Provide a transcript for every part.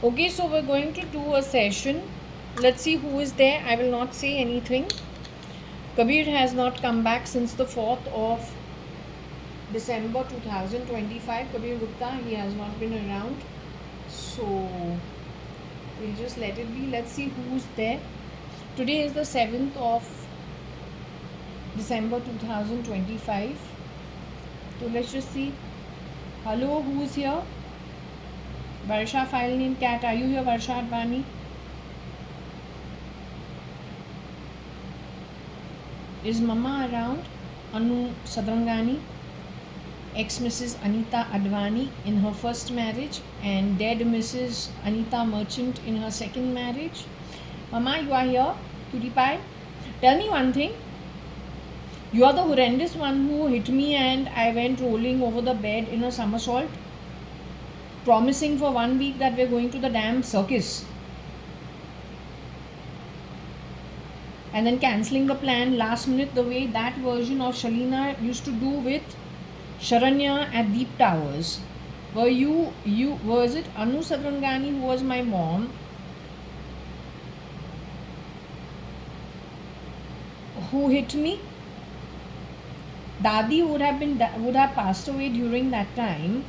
Okay, so we're going to do a session. Let's see who is there. I will not say anything. Kabir has not come back since the 4th of December 2025. Kabir Gupta, he has not been around. So we'll just let it be. Let's see who's there. Today is the 7th of December 2025. So let's just see. Hello, who's here? Varsha, file name cat. Are you here, Varsha Advani? Is Mama around? Anu Sadarangani, ex Mrs Aneeta Advani in her first marriage, and dead Mrs Aneeta Merchant in her second marriage. Mama, you are here? Cutie pie? Tell me one thing. You are the horrendous one who hit me and I went rolling over the bed in a somersault, promising for 1 week that we're going to the damn circus. And then cancelling the plan last minute, the way that version of Shalina used to do with Sharanya at Deep Towers. Was it Anu Sadarangani who was my mom, who hit me? Dadi would have passed away during that time,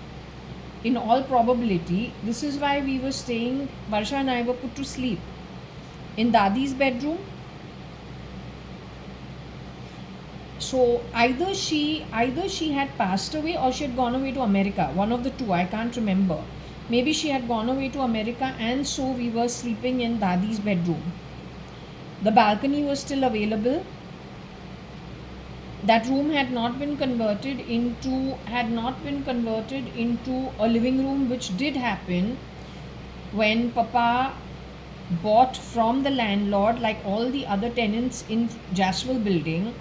in all probability. This is why we were staying, Varsha and I were put to sleep in Dadi's bedroom. So either she had passed away or she had gone away to America. One of the two, I can't remember. Maybe she had gone away to America, and so we were sleeping in Dadi's bedroom. The balcony was still available. That room had not been converted into a living room, which did happen when Papa bought from the landlord, like all the other tenants in Jaswal building,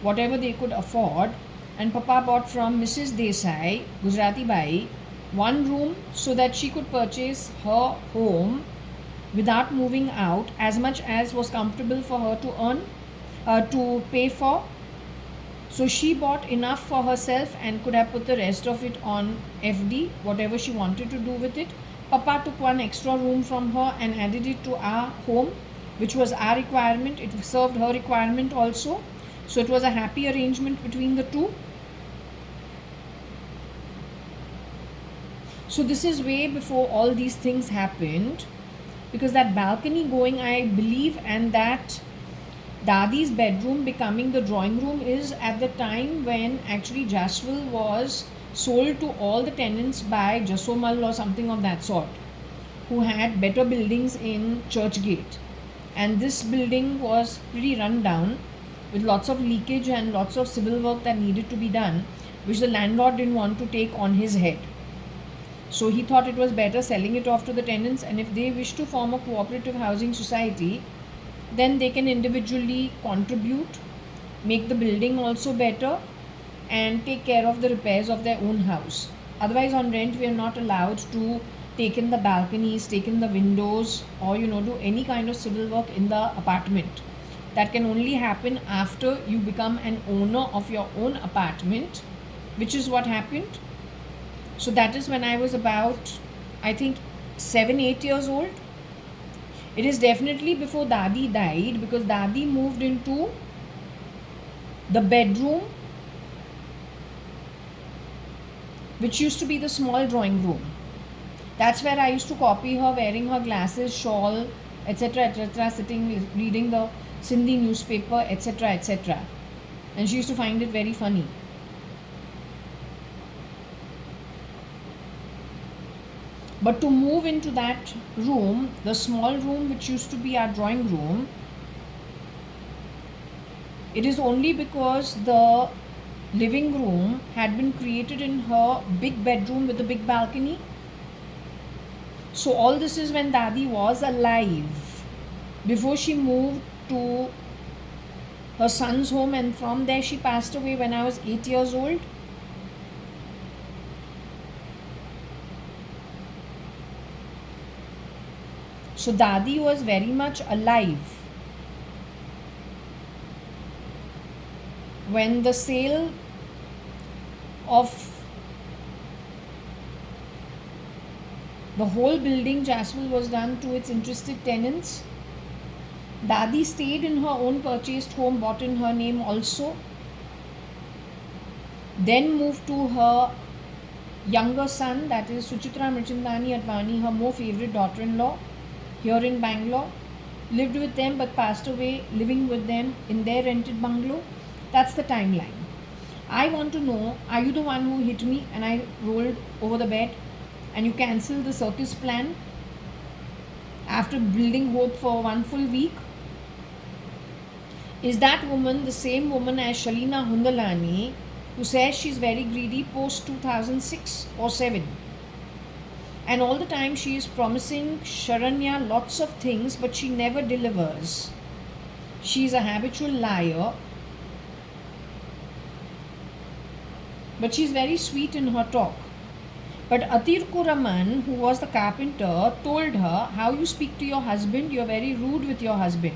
whatever they could afford. And Papa bought from Mrs Desai, Gujarati Bai, one room so that she could purchase her home without moving out, as much as was comfortable for her to earn, to pay for. So she bought enough for herself and could have put the rest of it on FD, whatever she wanted to do with it. Papa took one extra room from her and added it to our home, which was our requirement. It served her requirement also. So it was a happy arrangement between the two. So this is way before all these things happened, because that balcony going, I believe, and that Dadi's bedroom becoming the drawing room is at the time when actually Jaswal was sold to all the tenants by Jasomal or something of that sort, who had better buildings in Churchgate. And this building was pretty run down, with lots of leakage and lots of civil work that needed to be done, which the landlord didn't want to take on his head. So he thought it was better selling it off to the tenants, and if they wish to form a cooperative housing society, then they can individually contribute, make the building also better, and take care of the repairs of their own house. Otherwise, on rent, we are not allowed to take in the balconies, take in the windows, or do any kind of civil work in the apartment. That can only happen after you become an owner of your own apartment, which is what happened. So that is when I was about, I think, 7-8 years old. It is definitely before Dadi died, because Dadi moved into the bedroom, which used to be the small drawing room. That's where I used to copy her wearing her glasses, shawl, etc., sitting, reading the Sindhi newspaper, etc. And she used to find it very funny. But to move into that room, the small room which used to be our drawing room, it is only because the living room had been created in her big bedroom with a big balcony. So all this is when Dadi was alive, before she moved to her son's home, and from there she passed away when I was 8 years old. So Dadi was very much alive when the sale of The whole building Jaswal was done to its interested tenants. Dadi stayed in her own purchased home, bought in her name also, then moved to her younger son, that is Suchitra Mirchandani Advani, her more favorite daughter-in-law, here in Bangalore. Lived with them but passed away living with them in their rented bungalow. That's the timeline. I want to know, are you the one who hit me and I rolled over the bed and you cancelled the circus plan after building hope for 1 full week? Is that woman the same woman as Shalina Hundalani, who says she's very greedy post 2006 or 7? And all the time she is promising Sharanya lots of things, but she never delivers. She is a habitual liar, but she's very sweet in her talk. But Atirku Raman, who was the carpenter, told her, how you speak to your husband, you're very rude with your husband.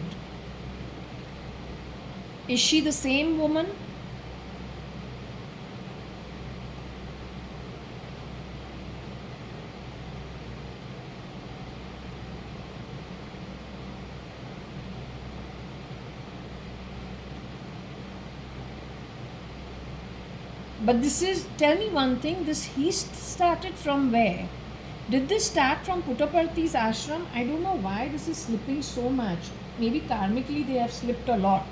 Is she the same woman? But this is, tell me one thing, this heist started from where? Did this start from Puttaparthi's ashram? I don't know why this is slipping so much. Maybe karmically they have slipped a lot.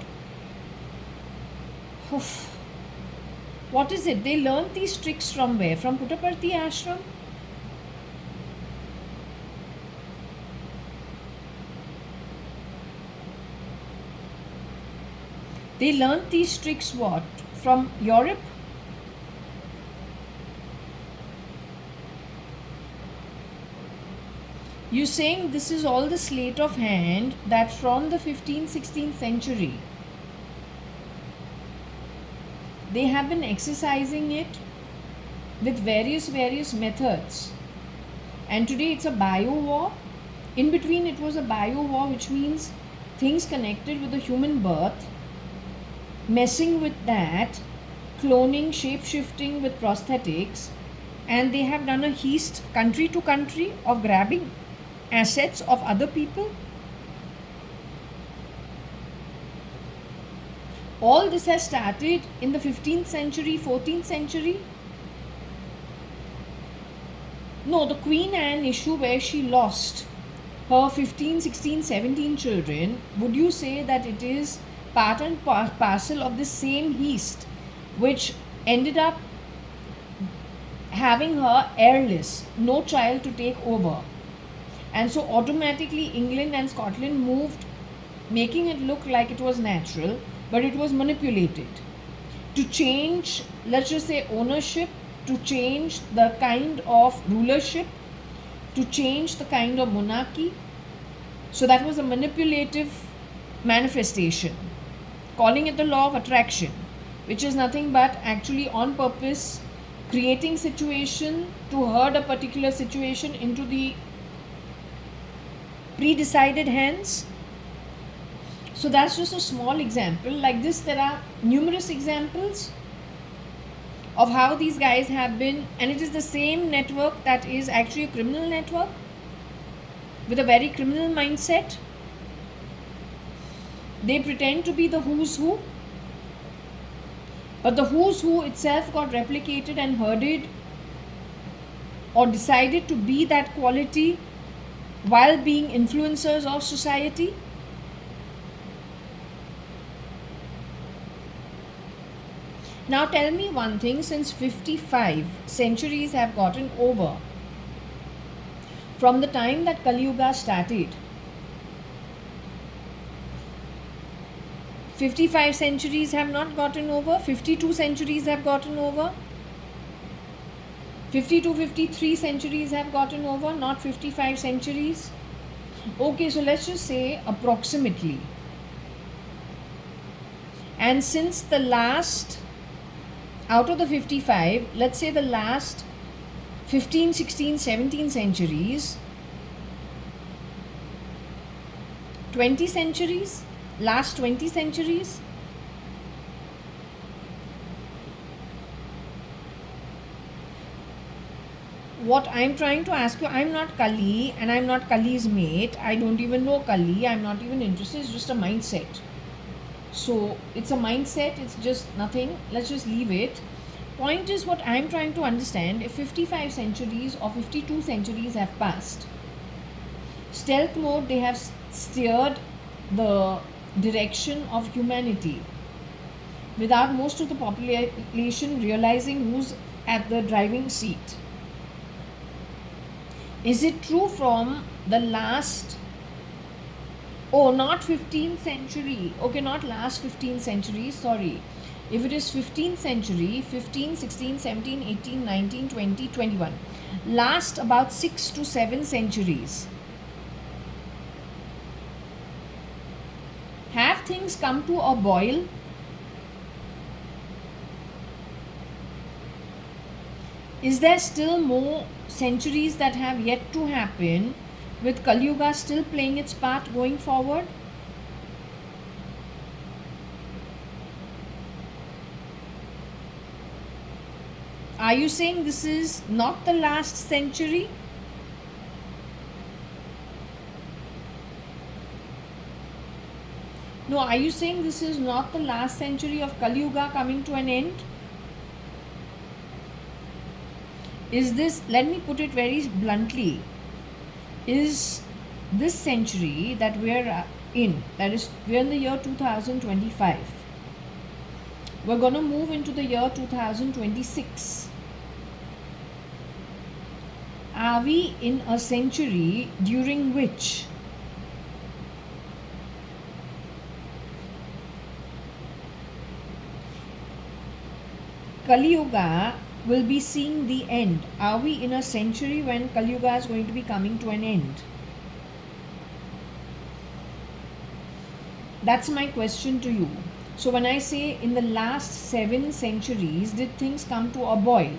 Oof. What is it? They learned these tricks from where? From Puttaparthi ashram? They learned these tricks what? From Europe? You're saying this is all the sleight of hand that from the 15th, 16th century. They have been exercising it with various methods. And today it's a bio war. In between it was a bio war, which means things connected with the human birth, messing with that, cloning, shape-shifting with prosthetics, and they have done a heist country to country of grabbing assets of other people. All this has started in the 15th century, 14th century. No, the Queen Anne issue where she lost her 15, 16, 17 children, would you say that it is part and parcel of the same heist which ended up having her heirless, no child to take over? And so automatically England and Scotland moved, making it look like it was natural, but it was manipulated to change, let's just say, ownership, to change the kind of rulership, to change the kind of monarchy. So that was a manipulative manifestation, calling it the law of attraction, which is nothing but actually on purpose creating situation to herd a particular situation into the pre-decided hands. So that's just a small example. Like this, there are numerous examples of how these guys have been, and it is the same network that is actually a criminal network with a very criminal mindset. They pretend to be the who's who, but the who's who itself got replicated and herded or decided to be that quality while being influencers of society. Now tell me one thing, since 55 centuries have gotten over from the time that Kali Yuga started, 55 centuries have not gotten over, 52 centuries have gotten over, 52, 53 centuries have gotten over, not 55 centuries. Okay, so let's just say approximately. And since the last, out of the 55, let's say the last 15, 16, 17 centuries, 20 centuries, last 20 centuries, what I'm trying to ask you, I'm not Kali and I'm not Kali's mate. I don't even know Kali. I'm not even interested. It's just a mindset. So it's a mindset. It's just nothing. Let's just leave it. Point is, what I'm trying to understand, if 55 centuries or 52 centuries have passed, stealth mode, they have steered the direction of humanity without most of the population realizing who's at the driving seat. Is it true from the last, oh, not 15th century, okay, not last 15th century, sorry. If it is 15th century, 15, 16, 17, 18, 19, 20, 21, last about 6 to 7 centuries, have things come to a boil? Is there still more centuries that have yet to happen, with Kali Yuga still playing its part going forward? Are you saying this is not the last century? No, are you saying this is not the last century of Kali Yuga coming to an end? Is this, let me put it very bluntly, is this century that we're in, that is, we're in the year 2025, we're going to move into the year 2026. Are we in a century during which Kali Yuga will be seeing the end? Are we in a century when Kali Yuga is going to be coming to an end? That's my question to you. So when I say in the last 7 centuries, did things come to a boil?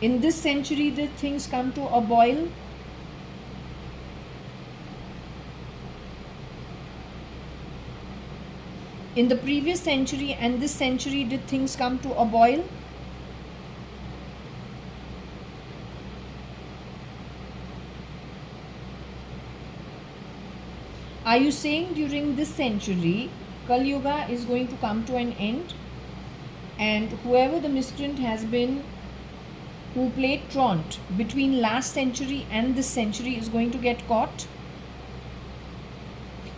In this century, did things come to a boil? In the previous century and this century, did things come to a boil? Are you saying during this century, Kali Yuga is going to come to an end, and whoever the miscreant has been who played truant between last century and this century is going to get caught?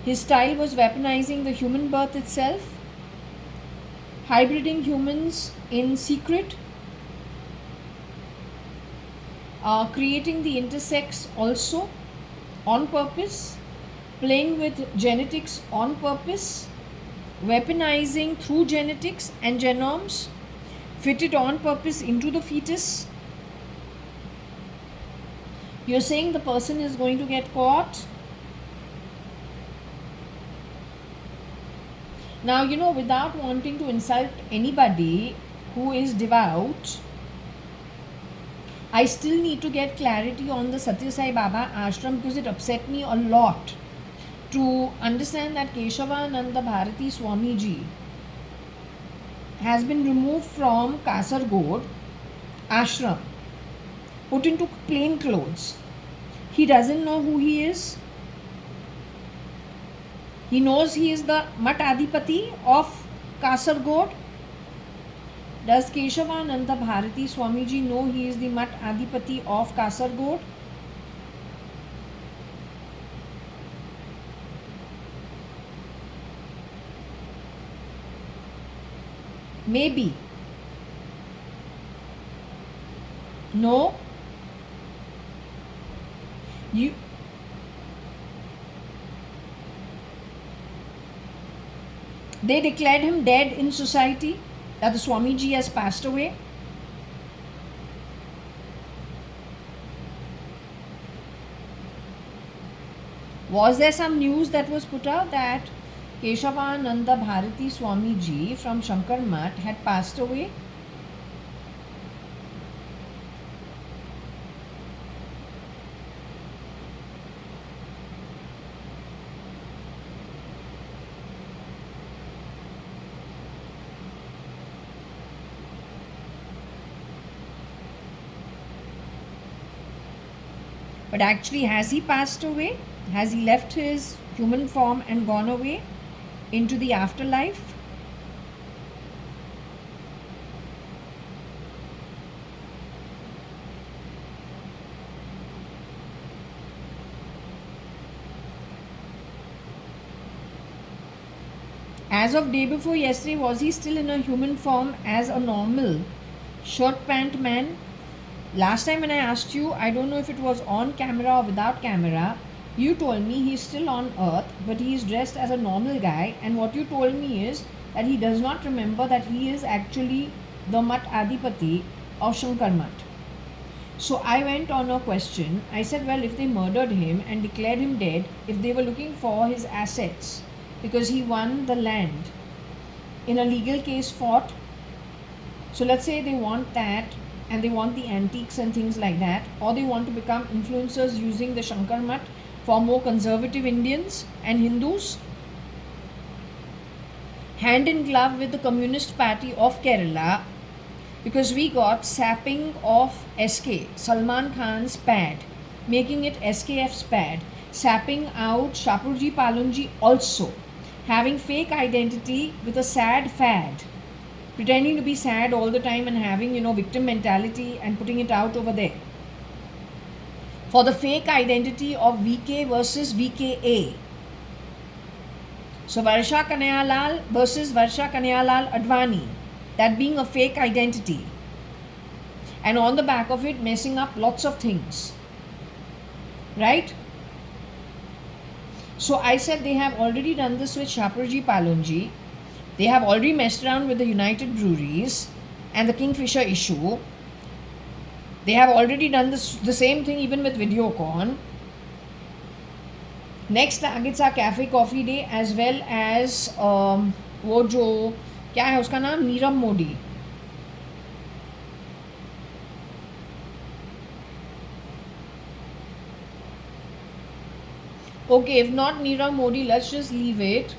His style was weaponizing the human birth itself, hybriding humans in secret, creating the intersex also on purpose, playing with genetics on purpose, weaponizing through genetics and genomes, fitted on purpose into the fetus. You're saying the person is going to get caught? Now, you know, without wanting to insult anybody who is devout, I still need to get clarity on the Satya Sai Baba ashram, because it upset me a lot to understand that Keshavananda Bharati Swamiji has been removed from Kasargod ashram, put into plain clothes. He doesn't know who he is. He knows he is the Mat Adipati of Kasargod. Does Keshavananda Bharati Swamiji know he is the Mat Adipati of Kasargod? Maybe. No. They declared him dead in society, that the Swamiji has passed away. Was there some news that was put out that Keshavananda Bharati Swamiji from Shankar Mat had passed away? But actually, has he passed away? Has he left his human form and gone away into the afterlife? As of day before yesterday, was he still in a human form as a normal shirt pant man? Last time when I asked you, I don't know if it was on camera or without camera, you told me he's still on earth, but he is dressed as a normal guy, and what you told me is that he does not remember that he is actually the Mat Adipati of Shankar Mat. So I went on a question. I said, well, if they murdered him and declared him dead, if they were looking for his assets because he won the land in a legal case fought, so let's say they want that and they want the antiques and things like that, or they want to become influencers using the Shankar Mat for more conservative Indians and Hindus, hand in glove with the Communist Party of Kerala, because we got sapping of SK, Salman Khan's pad, making it SKF's pad, sapping out Shapurji Palunji also, having fake identity with a sad fad, pretending to be sad all the time and having, victim mentality and putting it out over there. For the fake identity of VK versus VKA. So Varsha Kanayalal versus Varsha Kanayalal Advani. That being a fake identity. And on the back of it, messing up lots of things. Right? So I said they have already done this with Shapurji Palunji. They have already messed around with the United Breweries and the Kingfisher issue. They have already done the same thing even with Videocon. Next targets are Cafe Coffee Day as well as वो जो क्या है उसका नाम Nirav Modi. Okay, if not Nirav Modi, let's just leave it.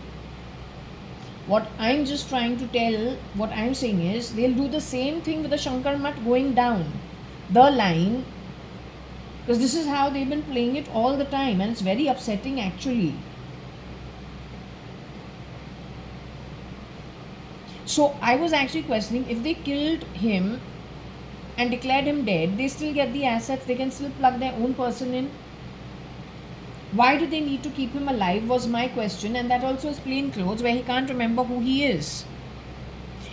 What I'm just trying to tell, what I'm saying is, they'll do the same thing with the Shankar Mat going down the line, because this is how they've been playing it all the time, and it's very upsetting actually. So I was actually questioning, if they killed him and declared him dead, they still get the assets, they can still plug their own person in. Why do they need to keep him alive was my question, and that also is plain clothes where he can't remember who he is.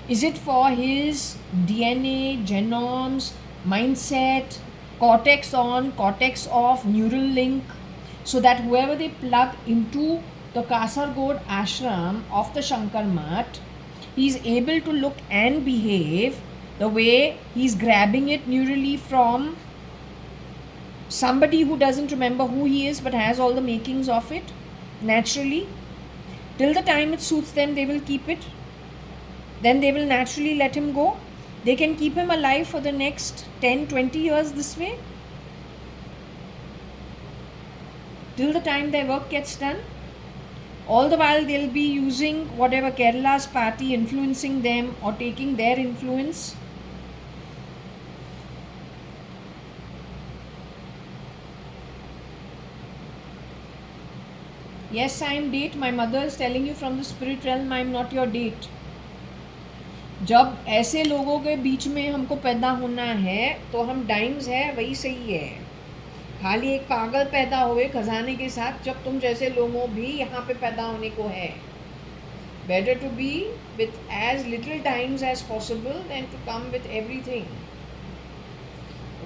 Is it for his DNA, genomes, mindset, cortex on, cortex off, neural link, so that whoever they plug into the Kasargod ashram of the Shankar Mat, he's able to look and behave the way he's grabbing it neurally from somebody who doesn't remember who he is but has all the makings of it naturally. Till the time it suits them, they will keep it. Then they will naturally let him go. They can keep him alive for the next 10, 20 years this way. Till the time their work gets done. All the while they'll be using whatever Kerala's party influencing them or taking their influence. Yes, I am date. My mother is telling you from the spirit realm, I am not your date. जब ऐसे लोगों के बीच में हमको पैदा होना है तो हम डाइम्स है, वही सही है. खाली एक पागल पैदा हुए खजाने के साथ, जब तुम जैसे लोगों भी यहाँ पे पैदा होने को है. Better to be with as little dimes as possible than to come with everything.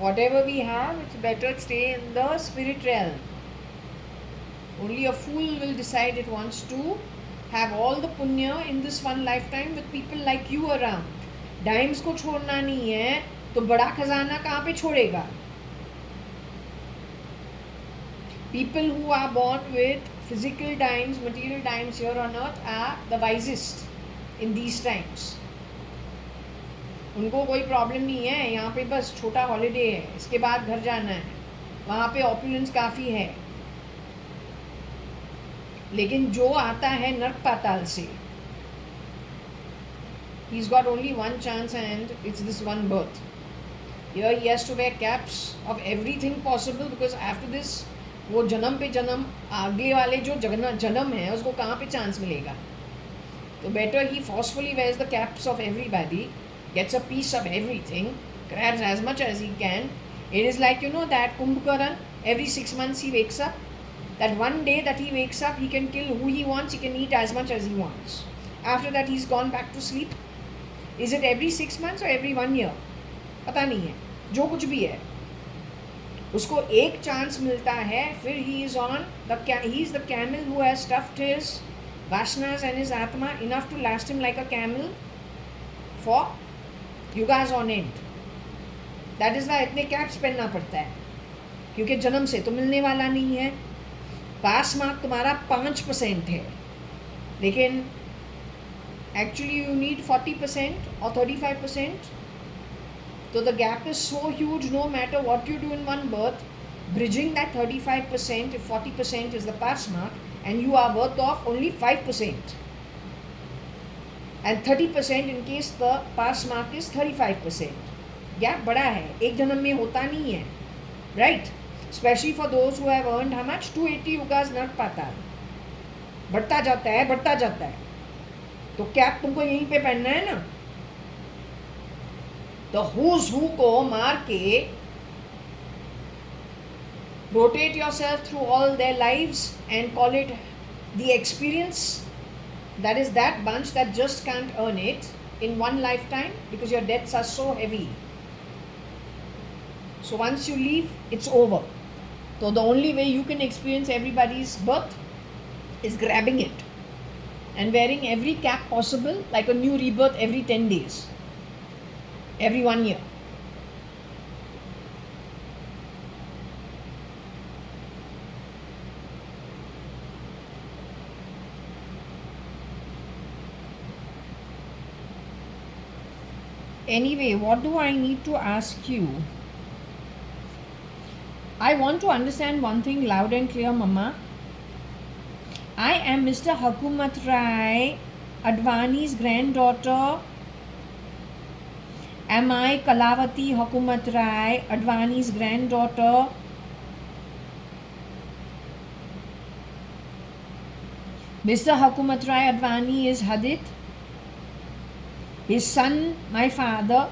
Whatever we have, it's better to stay in the spirit realm. Only a fool will decide it wants to have all the punya in this one lifetime with people like you around. Dimes को छोड़ना नहीं है तो बड़ा खजाना कहाँ पे छोड़ेगा? People who are born with physical dimes, material dimes here on earth are the wisest in these times. उनको कोई प्रॉब्लम नहीं है, यहाँ पे बस छोटा हॉलीडे है, इसके बाद घर जाना है, वहाँ पे ऑपुलेंस काफ़ी है. लेकिन जो आता है नर्क पाताल से, he's got only one chance and it's this one birth. Here he has to wear caps of everything possible because after this वो जन्म पे जन्म आगे वाले जो जन्म है उसको कहाँ पे चांस मिलेगा. So better he forcefully wears the caps of everybody, gets a piece of everything, grabs as much as he can. It is like, you know, that Kumbhakaran, every 6 months he wakes up. That one day that he wakes up, he can kill who he wants, he can eat as much as he wants. After that, he's gone back to sleep. Is it every 6 months or every 1 year? पता नहीं है. जो कुछ भी है, उसको एक chance मिलता है. फिर he is the camel who has stuffed his Vasanas and his Atma enough to last him like a camel for yugas on end. That is why इतने कैप्स पहनना पड़ता है, क्योंकि जन्म से तो मिलने वाला नहीं है. पास मार्क तुम्हारा 5% है, लेकिन actually you need 40% or 35%. So the gap is so huge, no matter what you do in one birth, bridging that 35%, if 40% is the pass mark, and you are worth of only 5%. And 30% in case the pass mark is 35%. Gap बड़ा है, एक जन्म में होता नहीं है, right? Especially for those who have earned how much? 280 yugas नट पाता है, बढ़ता जाता है, बढ़ता जाता है. तो कैप तुमको यहीं पे पहनना है ना. तो who's who को मार के rotate yourself through all their lives and call it the experience. That is that bunch that just can't earn it in one lifetime because your debts are so heavy. So once you leave, it's over. So the only way you can experience everybody's birth is grabbing it and wearing every cap possible, like a new rebirth every 10 days, every 1 year. Anyway, what do I need to ask you? I want to understand one thing loud and clear, Mama. I am Mr. Hukumat Rai Advani's granddaughter. Am I Kalavati Hukumat Rai Advani's granddaughter? Mr. Hukumat Rai Advani is Hadith. His son, my father,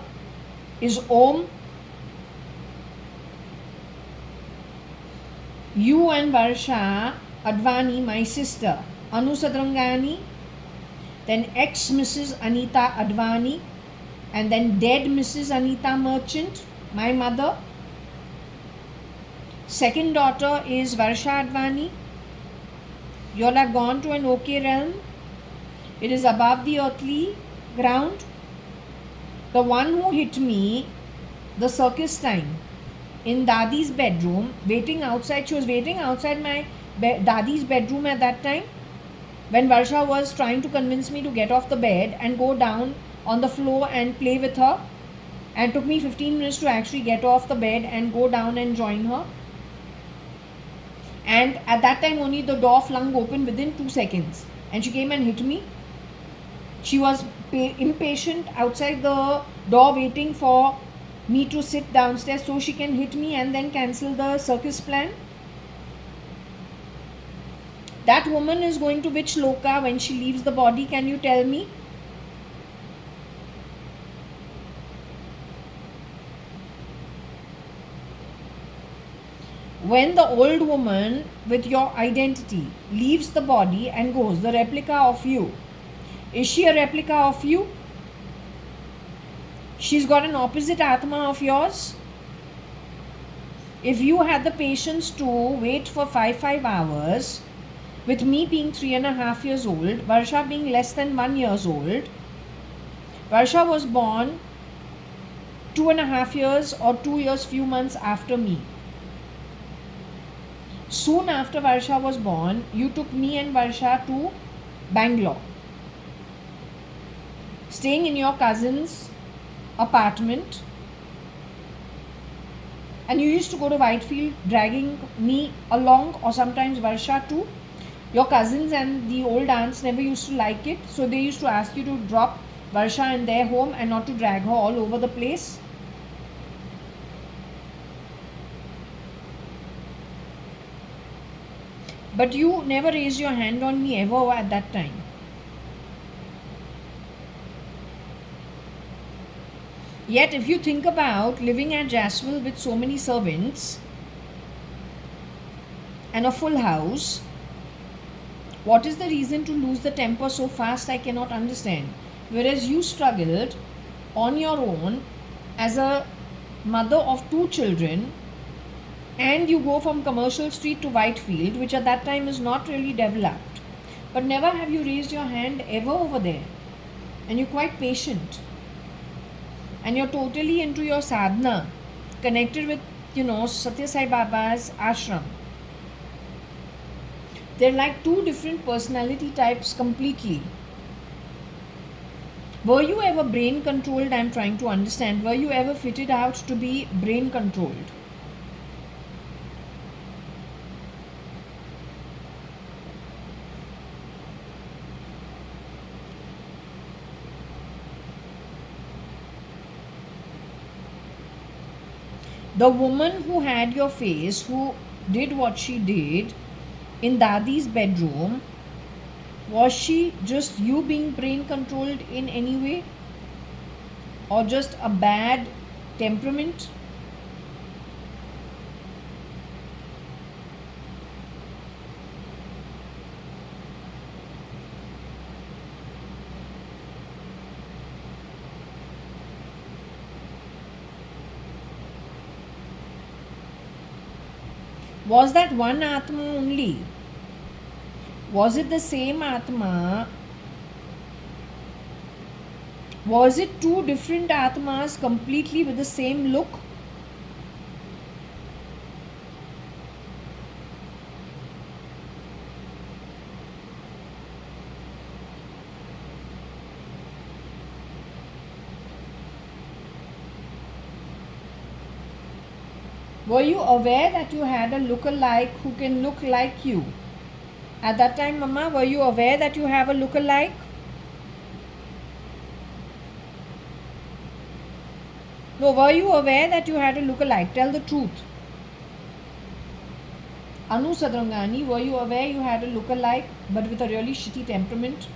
is Om. You and Varsha Advani, my sister, Anu Sadarangani, then ex Mrs Aneeta Advani, and then dead Mrs Aneeta Merchant, my mother. Second daughter is Varsha Advani. You all have gone to an okay realm. It is above the earthly ground. The one who hit me the circus time in Dadi's bedroom, waiting outside. She was waiting outside my Dadi's bedroom at that time when Varsha was trying to convince me to get off the bed and go down on the floor and play with her, and it took me 15 minutes to actually get off the bed and go down and join her. And at that time only the door flung open within 2 seconds and she came and hit me. She was impatient outside the door waiting for me to sit downstairs so she can hit me and then cancel the circus plan. That woman is going to which loka when she leaves the body? Can you tell me? When the old woman with your identity leaves the body and goes, the replica of you, is she a replica of you? She's got an opposite Atma of yours. If you had the patience to wait for 5 hours, with me being 3.5 years old, Varsha being less than 1 year old, Varsha was born 2.5 years or 2 years, few months after me. Soon after Varsha was born, you took me and Varsha to Bangalore, staying in your cousin's apartment, and you used to go to Whitefield dragging me along, or sometimes Varsha too. Your cousins and the old aunts never used to like it, so they used to ask you to drop Varsha in their home and not to drag her all over the place. But you never raised your hand on me ever at that time. Yet, if you think about living at Jaswell with so many servants and a full house, what is the reason to lose the temper so fast? I cannot understand. Whereas you struggled on your own as a mother of 2 children, and you go from Commercial Street to Whitefield, which at that time is not really developed. But never have you raised your hand ever over there. And you're quite patient. And you're totally into your sadhana, connected with, Satya Sai Baba's ashram. They're like 2 different personality types completely. Were you ever brain controlled? I'm trying to understand. Were you ever fitted out to be brain controlled? The woman who had your face, who did what she did in Dadi's bedroom, was she just you being brain controlled in any way? Or just a bad temperament? Was that one Atma only? Was it the same Atma? Was it 2 different Atmas completely with the same look? Were you aware that you had a look-alike who can look like you? At that time, Mama, were you aware that you have a look-alike? No, were you aware that you had a look-alike? Tell the truth. Anu Sadarangani, were you aware you had a look-alike but with a really shitty temperament?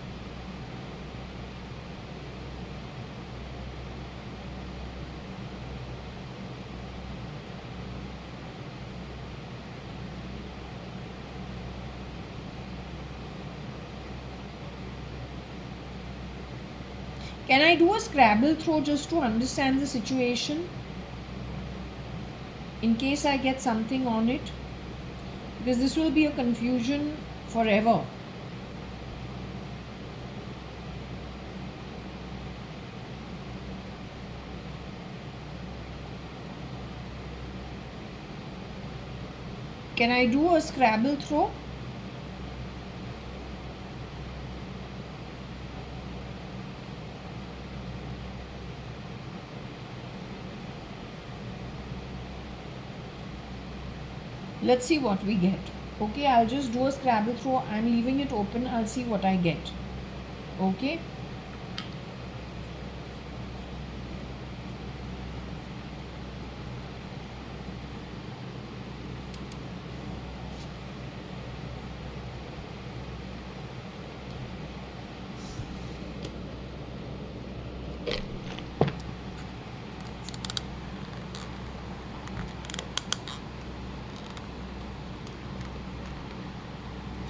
Can I do a Scrabble throw just to understand the situation? In case I get something on it? Because this will be a confusion forever. Can I do a Scrabble throw? Let's see what we get. Okay, I'll just do a Scrabble throw. I'm leaving it open. I'll see what I get. Okay.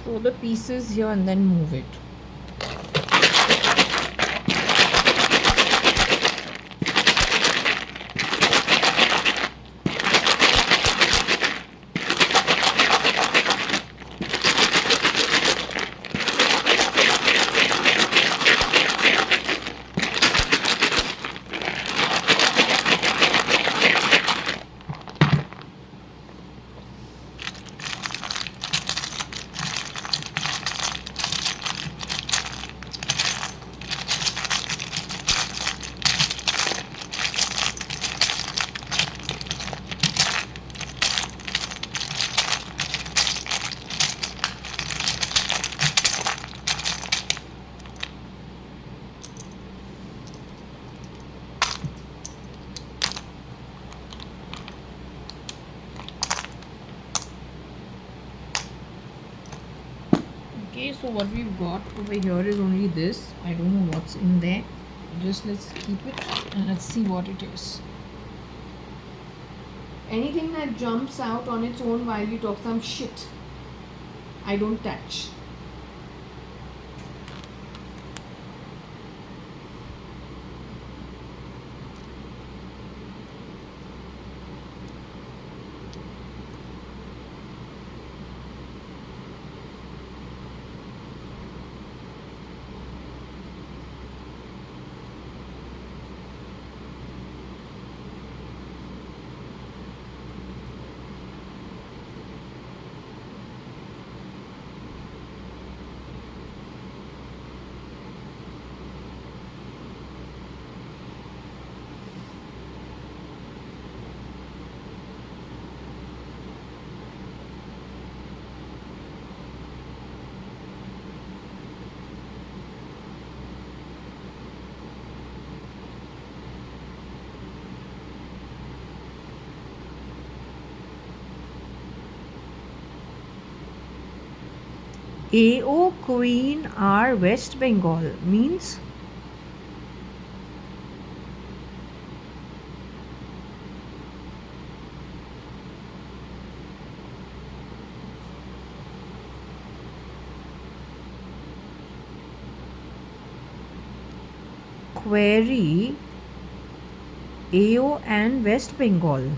Throw the pieces here and then move it. Okay, so what we've got over here is only this. I don't know what's in there. Just let's keep it and let's see what it is. Anything that jumps out on its own while we talk some shit, I don't touch. AO Queen R West Bengal means query AO and West Bengal.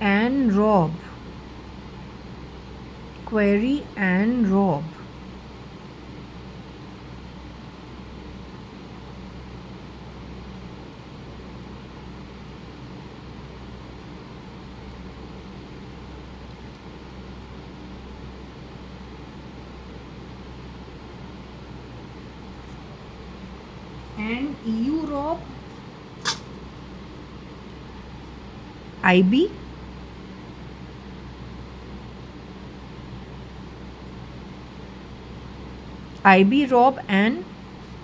And Rob. Query and Rob. And EU Rob. IB. IB Rob and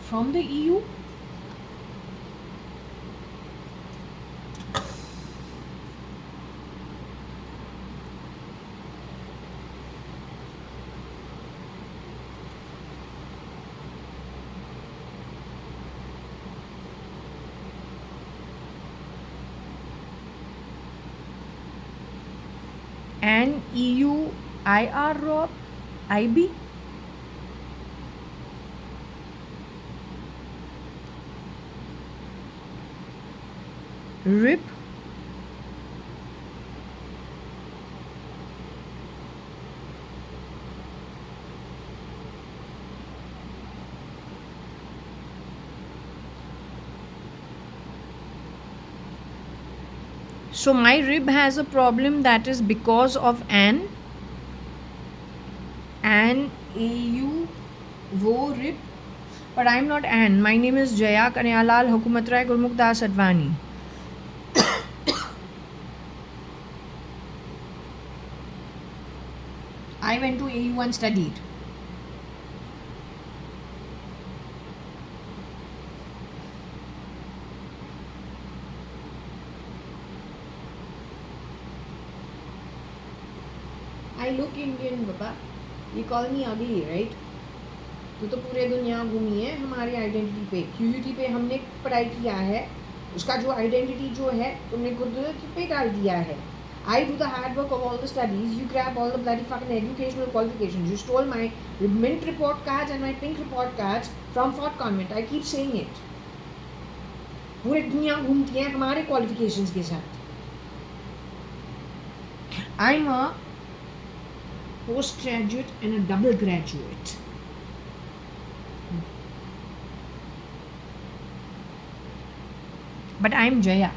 from the EU. And EU IR Rob IB. RIP. So my rib has a problem that is because of an AU wo rib, but I'm not An. My name is Jaya Kanayalal Hukumat Rai Gurmukh Das Advani. I went to AU and studied. I look Indian, Baba. You call me ugly, right? तू तो पूरे दुनिया घूमी है हमारी identity पे. क्यूयूटी पे हमने पढ़ाई किया है, उसका जो आइडेंटिटी जो है तुमने खुद पे डाल दिया है. I do the hard work of all the studies. You grab all the bloody fucking educational qualifications. You stole my mint report cards and my pink report cards from Fort Convent. I keep saying it. पूरे दुनिया घूमती है हमारे qualifications के साथ. I'm a postgraduate and a double graduate. But I'm Jaya.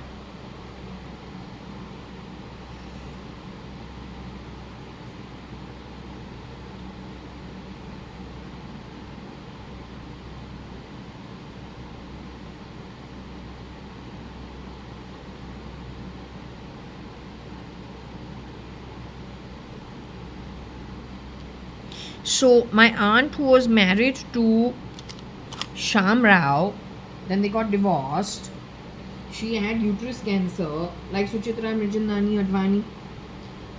So my aunt, who was married to Sham Rao, then they got divorced. She had uterus cancer, like Suchitra Mrijandani Advani.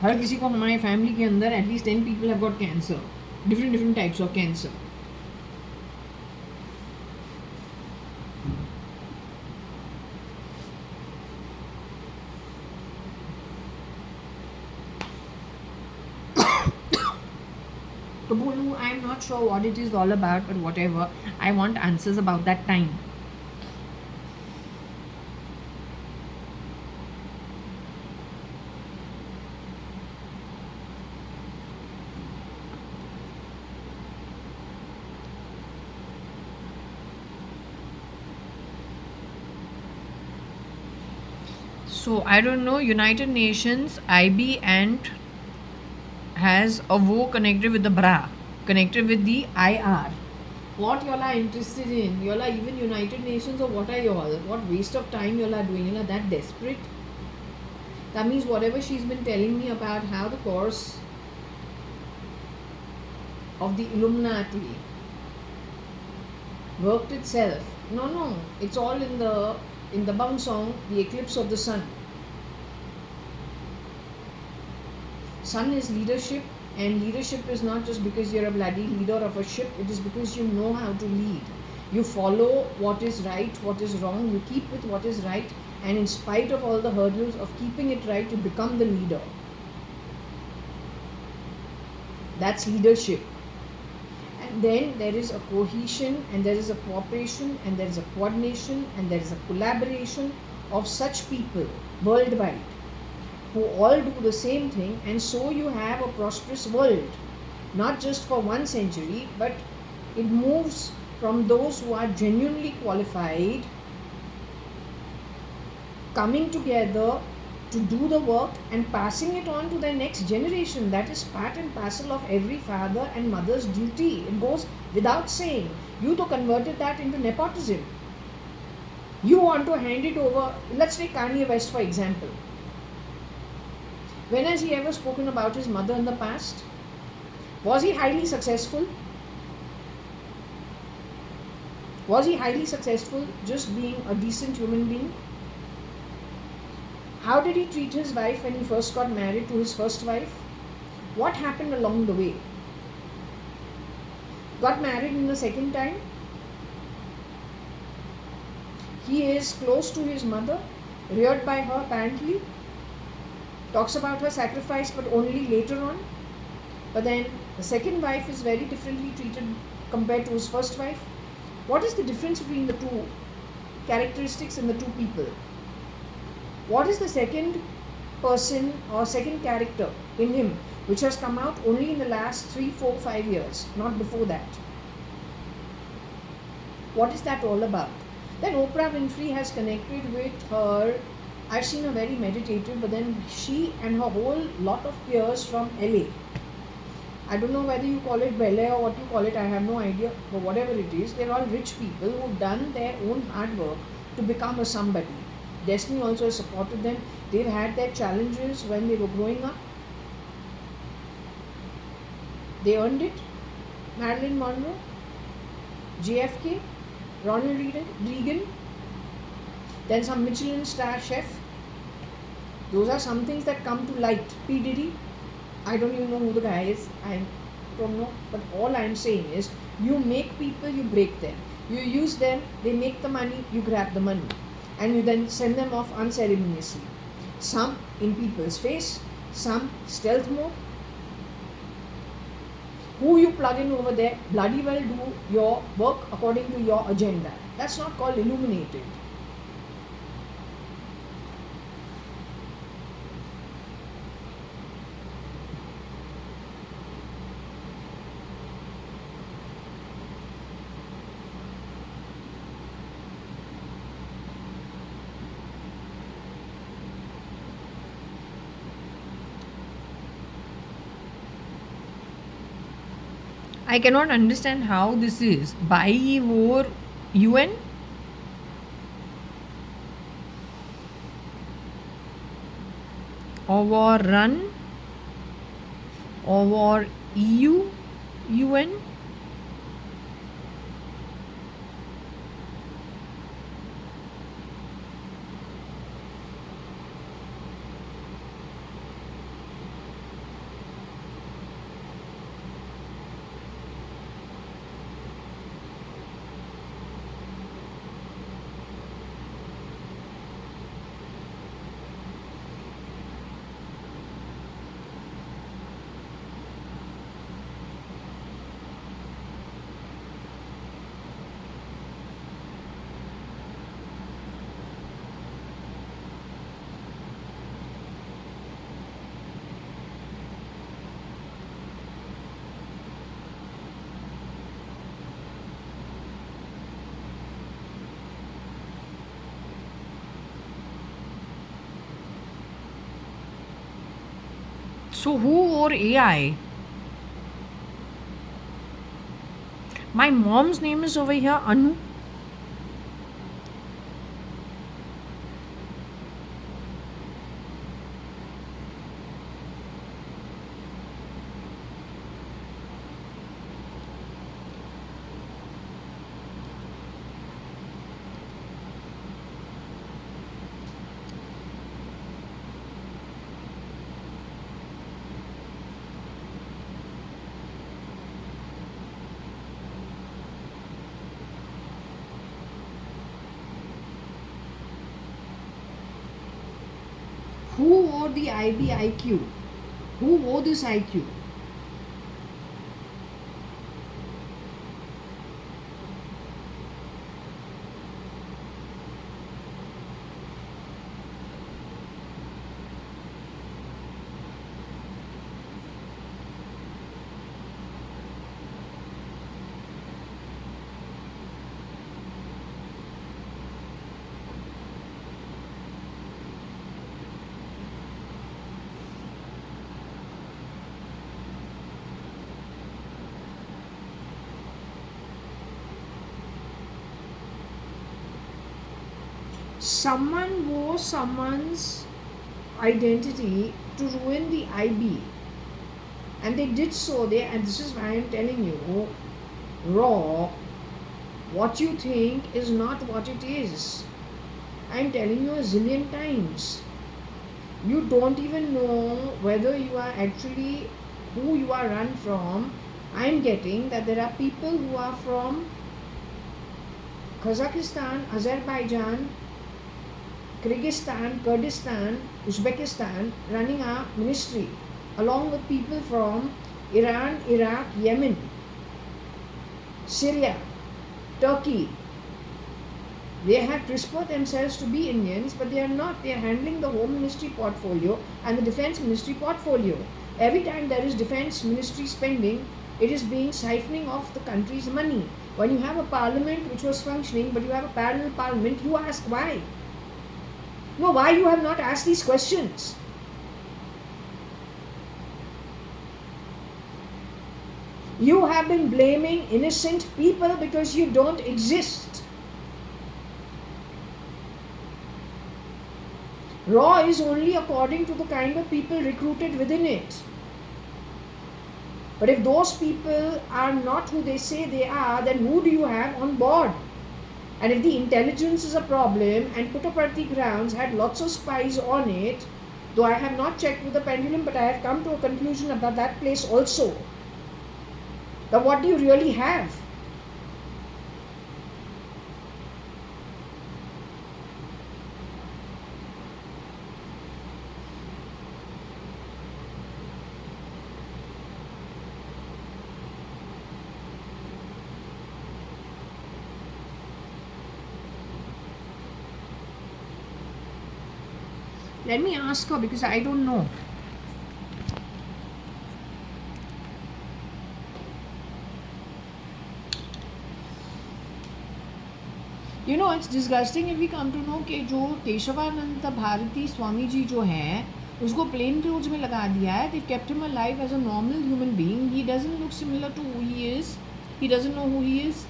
हर किसी को हमारे family के अंदर at least 10 people have got cancer, different types of cancer. तो बोलूँ, I am not sure what it is all about, but whatever, I want answers about that time. So I don't know, United Nations, IB and has a wo connected with the bra, connected with the IR. What y'all are interested in? Y'all are even United Nations, or what are y'all? What waste of time y'all are doing? Y'all are that desperate? That means whatever she's been telling me about how the course of the Illuminati worked itself. No, it's all in the Bang song, The Eclipse of the Sun. Sun is leadership, and leadership is not just because you're a bloody leader of a ship, it is because you know how to lead. You follow what is right, what is wrong, you keep with what is right, and in spite of all the hurdles of keeping it right, you become the leader. That's leadership. And then there is a cohesion, and there is a cooperation, and there is a coordination, and there is a collaboration of such people worldwide who all do the same thing, and so you have a prosperous world, not just for 1 century, but it moves from those who are genuinely qualified coming together to do the work and passing it on to their next generation. That is part and parcel of every father and mother's duty. It goes without saying. You to converted that into nepotism. You want to hand it over. Let's take Kanye West for example. When has he ever spoken about his mother in the past? Was he highly successful? Was he highly successful just being a decent human being? How did he treat his wife when he first got married to his first wife? What happened along the way? Got married in the second time? He is close to his mother, reared by her apparently. Talks about her sacrifice, but only later on. But then the second wife is very differently treated compared to his first wife. What is the difference between the two characteristics in the two people? What is the second person or second character in him which has come out only in the last 3, 4, 5 years, not before that? What is that all about? Then Oprah Winfrey has connected with her. I've seen her very meditative, but then she and her whole lot of peers from LA. I don't know whether you call it ballet or what you call it, I have no idea, but whatever it is, they're all rich people who've done their own hard work to become a somebody. Destiny also has supported them. They've had their challenges when they were growing up. They earned it. Marilyn Monroe, JFK, Ronald Reagan, then some Michelin star chef. Those are some things that come to light. P. Diddy, I don't even know who the guy is. I don't know. But all I'm saying is, you make people, you break them. You use them, they make the money, you grab the money. And you then send them off unceremoniously. Some in people's face, some stealth mode. Who you plug in over there, bloody well do your work according to your agenda. That's not called illuminated. I cannot understand how this is. By war UN? Or war run? Or war EU? UN. So who wore AI? My mom's name is over here, Anu. Who wore the IQ? Who wore this IQ? Someone wore someone's identity to ruin the IB, and they did so. And this is why I'm telling you, raw, what you think is not what it is. I'm telling you a zillion times. You don't even know whether you are actually who you are run from. I'm getting that there are people who are from Kazakhstan, Azerbaijan, Kyrgyzstan, Kurdistan, Uzbekistan running our ministry, along with people from Iran, Iraq, Yemen, Syria, Turkey. They have CRISPR themselves to be Indians, but they are not. They are handling the Home Ministry portfolio and the Defense Ministry portfolio. Every time there is Defense Ministry spending, it is being siphoning off the country's money. When you have a parliament which was functioning, but you have a parallel parliament, you ask why. No, why you have not asked these questions? You have been blaming innocent people because you don't exist. Raw is only according to the kind of people recruited within it. But if those people are not who they say they are, then who do you have on board? And if the intelligence is a problem and Puttaparthi grounds had lots of spies on it, though I have not checked with the Pendulum, but I have come to a conclusion about that place also. Then what do you really have? Let me ask her because I don't know. You know, it's disgusting if we come to know कि जो केशवानंद भारती स्वामी जी जो हैं उसको plain clothes में लगा दिया है. They've kept him alive as a normal human being. He doesn't look similar to who he is. He doesn't know who he is.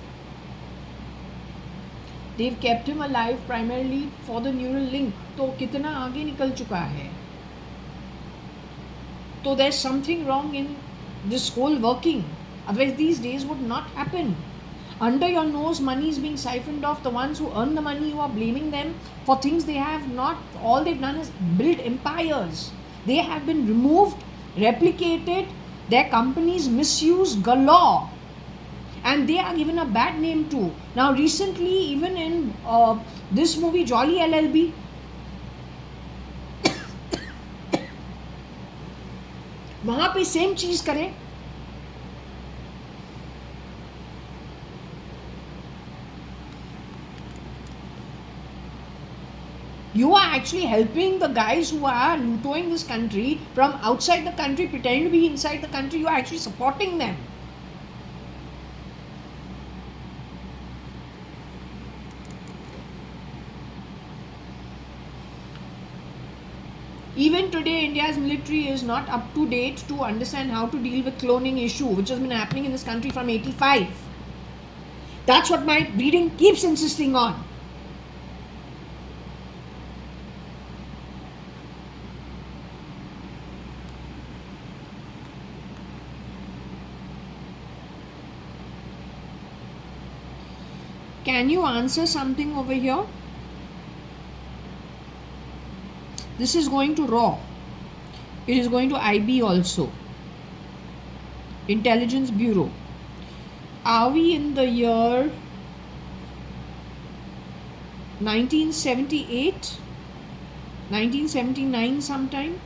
They've kept him alive primarily for the neural link. तो कितना आगे निकल चुका है. तो there's something wrong in this whole working. Otherwise, these days would not happen. Under your nose, money is being siphoned off. The ones who earn the money, you are blaming them for things they have not. All they've done is build empires. They have been removed, replicated, their companies misused galore, and they are given a bad name too. Now, recently, even in this movie, Jolly LLB, वहाँ पे same चीज करें. You are actually helping the guys who are looting this country from outside the country, pretending to be inside the country. You are actually supporting them. Even today, India's military is not up to date to understand how to deal with cloning issue, which has been happening in this country from 85. That's what my reading keeps insisting on. Can you answer something over here? This is going to RAW. It is going to IB also. Intelligence Bureau. Are we in the year 1978? 1979 sometime?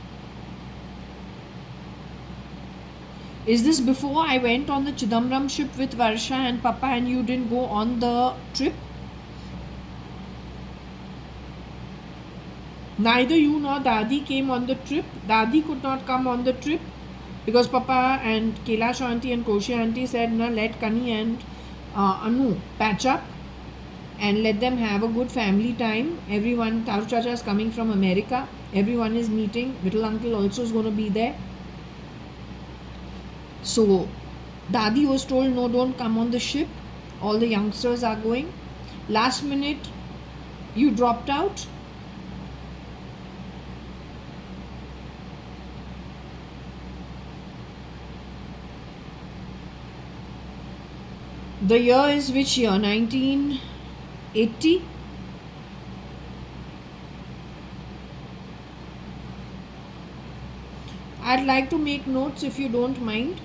Is this before I went on the Chidambaram ship with Varsha and Papa and you didn't go on the trip? Neither you nor Dadi came on the trip. Dadi could not come on the trip because Papa and Kailash auntie and Koshi auntie said, "Na, let Kani and Anu patch up and let them have a good family time." Everyone, Taru Chacha is coming from America. Everyone is meeting. Little uncle also is going to be there. So, Dadi was told, "No, don't come on the ship. All the youngsters are going." Last minute, you dropped out. The year is which year? 1980? I'd like to make notes if you don't mind.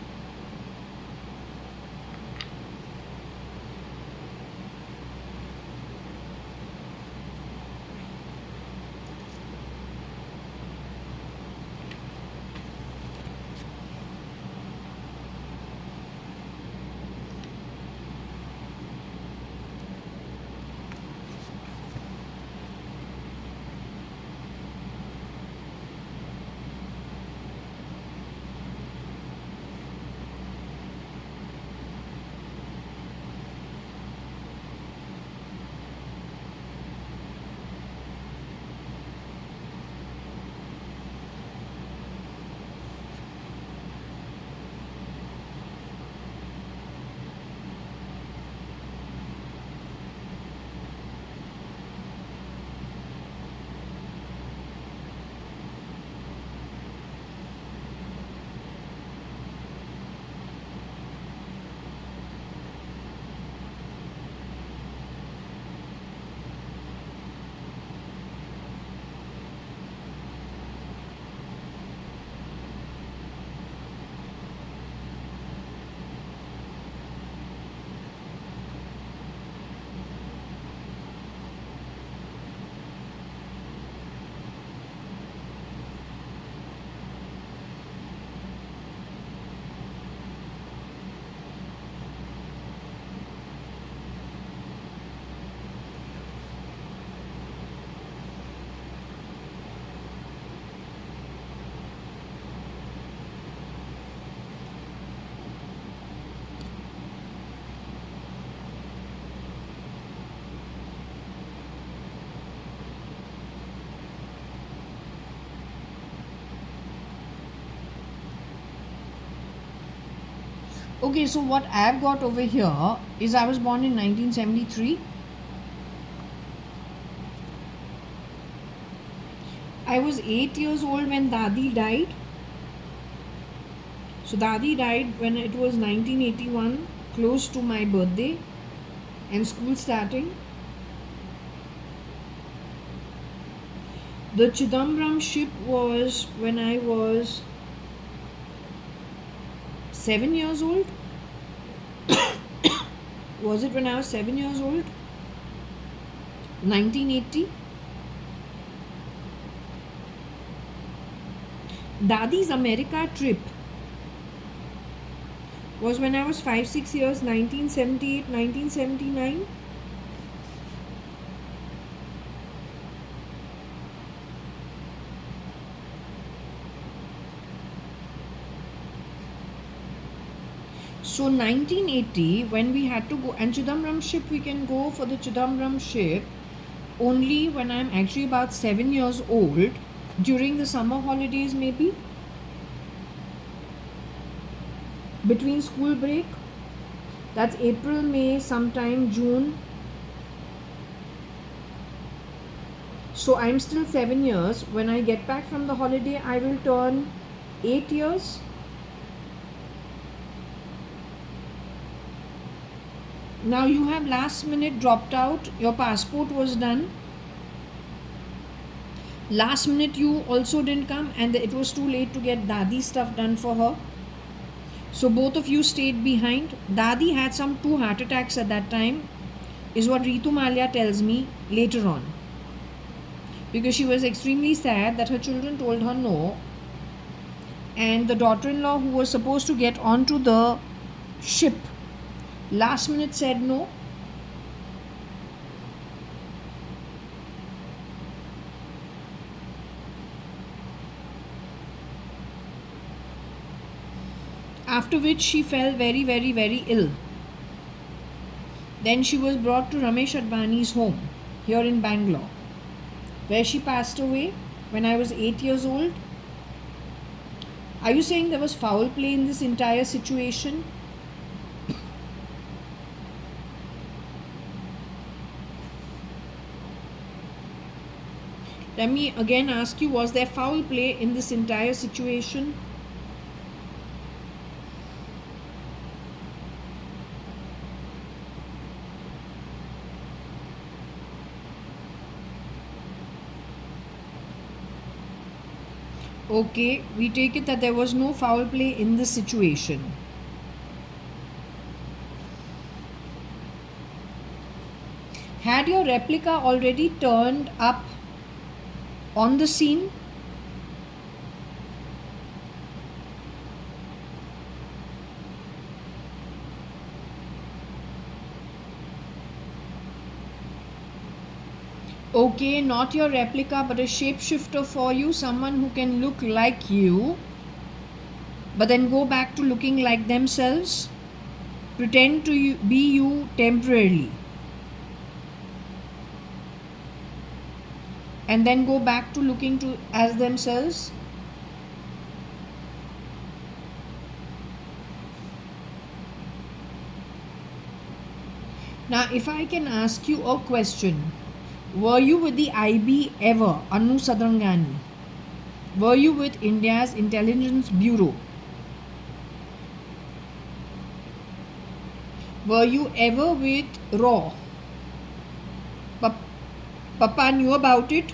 Okay, so what I've got over here is I was born in 1973. I was 8 years old when Dadi died. So Dadi died when it was 1981, close to my birthday and school starting. The Chidambaram ship was when I was 7 years old. Was it when I was 7 years old? 1980. Dadi's America trip was when I was 5-6 years, 1978, 1979. So 1980, when we had to go, and Chidambaram ship, we can go for the Chidambaram ship only when I'm actually about 7 years old, during the summer holidays maybe, between school break. That's April, May, sometime June. So I'm still 7 years. When I get back from the holiday, I will turn 8 years. Now you have last minute dropped out. Your passport was done. Last minute you also didn't come, and it was too late to get Dadi stuff done for her. So both of you stayed behind. Dadi had some 2 heart attacks at that time, is what Ritu Malia tells me later on. Because she was extremely sad that her children told her no. And the daughter-in-law who was supposed to get onto the ship last minute said no. After which she fell very, very, very ill. Then she was brought to Ramesh Advani's home here in Bangalore, where she passed away when I was 8 years old. Are you saying there was foul play in this entire situation? Let me again ask you, was there foul play in this entire situation? Okay, we take it that there was no foul play in this situation. Had your replica already turned up on the scene? Okay, not your replica, but a shapeshifter for you, someone who can look like you, but then go back to looking like themselves, pretend to be you temporarily, and then go back to looking to as themselves. Now, if I can ask you a question, were you with the IB ever, Anu Sadarangani? Were you with India's Intelligence Bureau? Were you ever with RAW? Papa knew about it?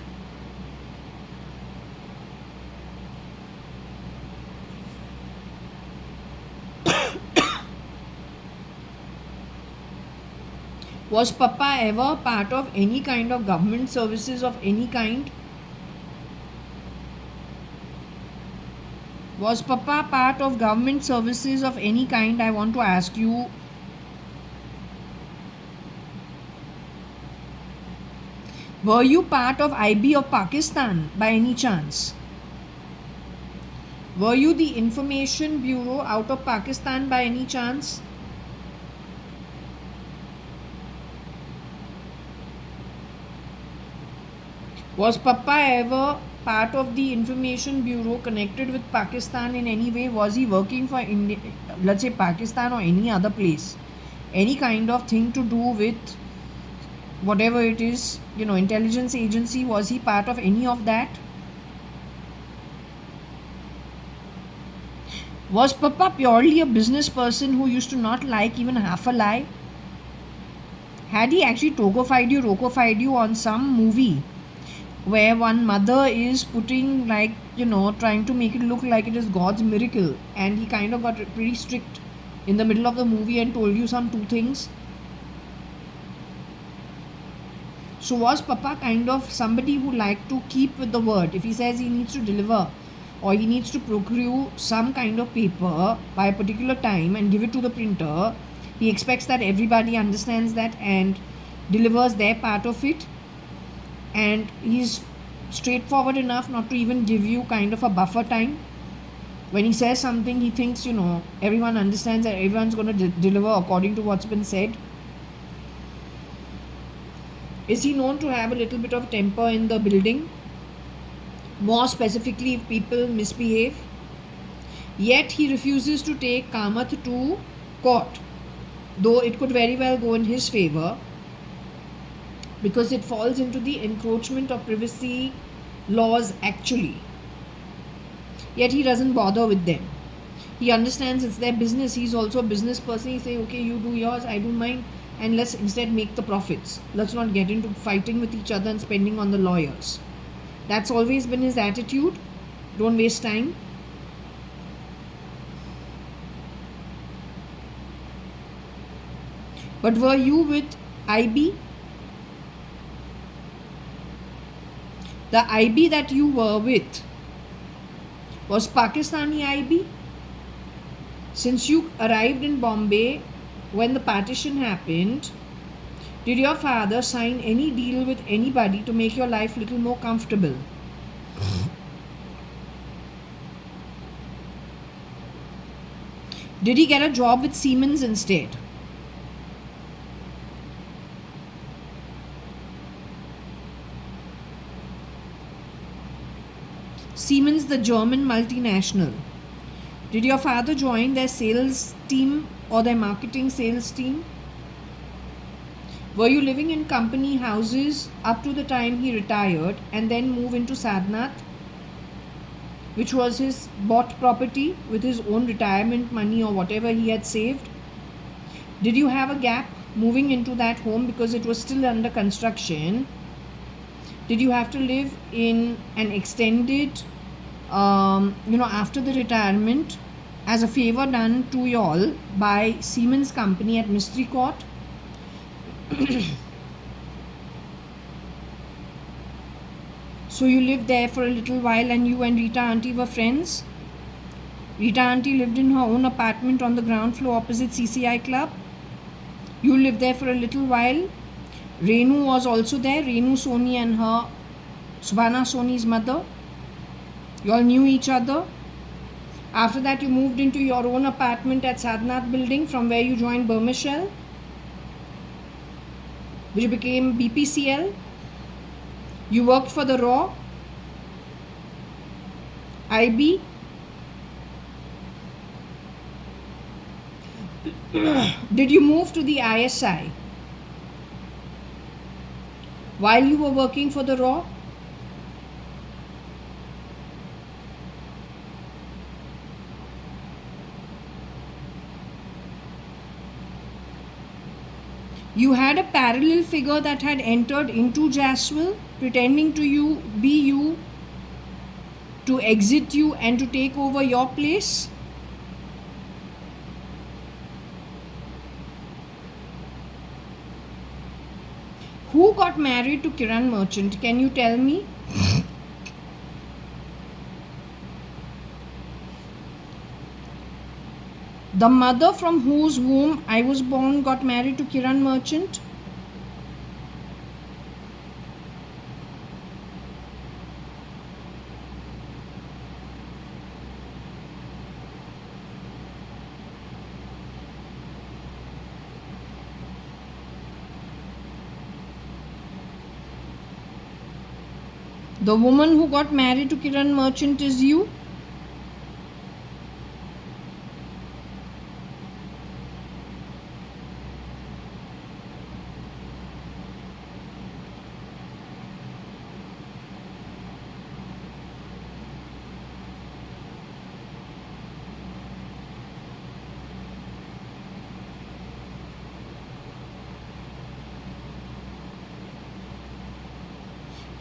Was Papa ever part of any kind of government services of any kind? Was Papa part of government services of any kind? I want to ask you. Were you part of IB of Pakistan by any chance? Were you the Information Bureau out of Pakistan by any chance? Was Papa ever part of the Information Bureau connected with Pakistan in any way? Was he working for India, let's say Pakistan or any other place? Any kind of thing to do with whatever it is, intelligence agency, was he part of any of that? Was Papa purely a business person who used to not like even half a lie? Had he actually rocofied you on some movie where one mother is putting, like, trying to make it look like it is God's miracle, and he kind of got pretty strict in the middle of the movie and told you some two things? So was Papa kind of somebody who liked to keep with the word? If he says he needs to deliver or he needs to procure some kind of paper by a particular time and give it to the printer, he expects that everybody understands that and delivers their part of it, and he's straightforward enough not to even give you kind of a buffer time. When he says something, he thinks, everyone understands that everyone's going to deliver according to what's been said. Is he known to have a little bit of temper in the building? More specifically, if people misbehave? Yet he refuses to take Kamath to court, though it could very well go in his favor, because it falls into the encroachment of privacy laws actually. Yet he doesn't bother with them. He understands it's their business. He's also a business person. He say, okay, you do yours, I do mine, and let's instead make the profits. Let's not get into fighting with each other and spending on the lawyers. That's always been his attitude. Don't waste time. But were you with IB? The IB that you were with was Pakistani IB? Since you arrived in Bombay when the partition happened, did your father sign any deal with anybody to make your life a little more comfortable? Did he get a job with Siemens instead? Siemens, the German multinational. Did your father join their sales team or their marketing sales team? Were you living in company houses up to the time he retired and then move into Sadnath, which was his bought property with his own retirement money or whatever he had saved? Did you have a gap moving into that home because it was still under construction? Did you have to live in an extended, after the retirement, as a favor done to y'all by Siemens company at Mystery Court? So you lived there for a little while and you and Rita auntie were friends? Rita auntie lived in her own apartment on the ground floor opposite CCI club. You lived there for a little while. Renu was also there. Renu Soni and her Subhana Soni's mother. You all knew each other. After that, you moved into your own apartment at Sadnath building, from where you joined Burmishell, which became BPCL. You worked for the Raw, IB. Did you move to the ISI while you were working for the Raw? You had a parallel figure that had entered into Jaswell, pretending to be you, to exit you and to take over your place? Who got married to Kiran Merchant? Can you tell me? The mother from whose womb I was born got married to Kiran Merchant? The woman who got married to Kiran Merchant is you?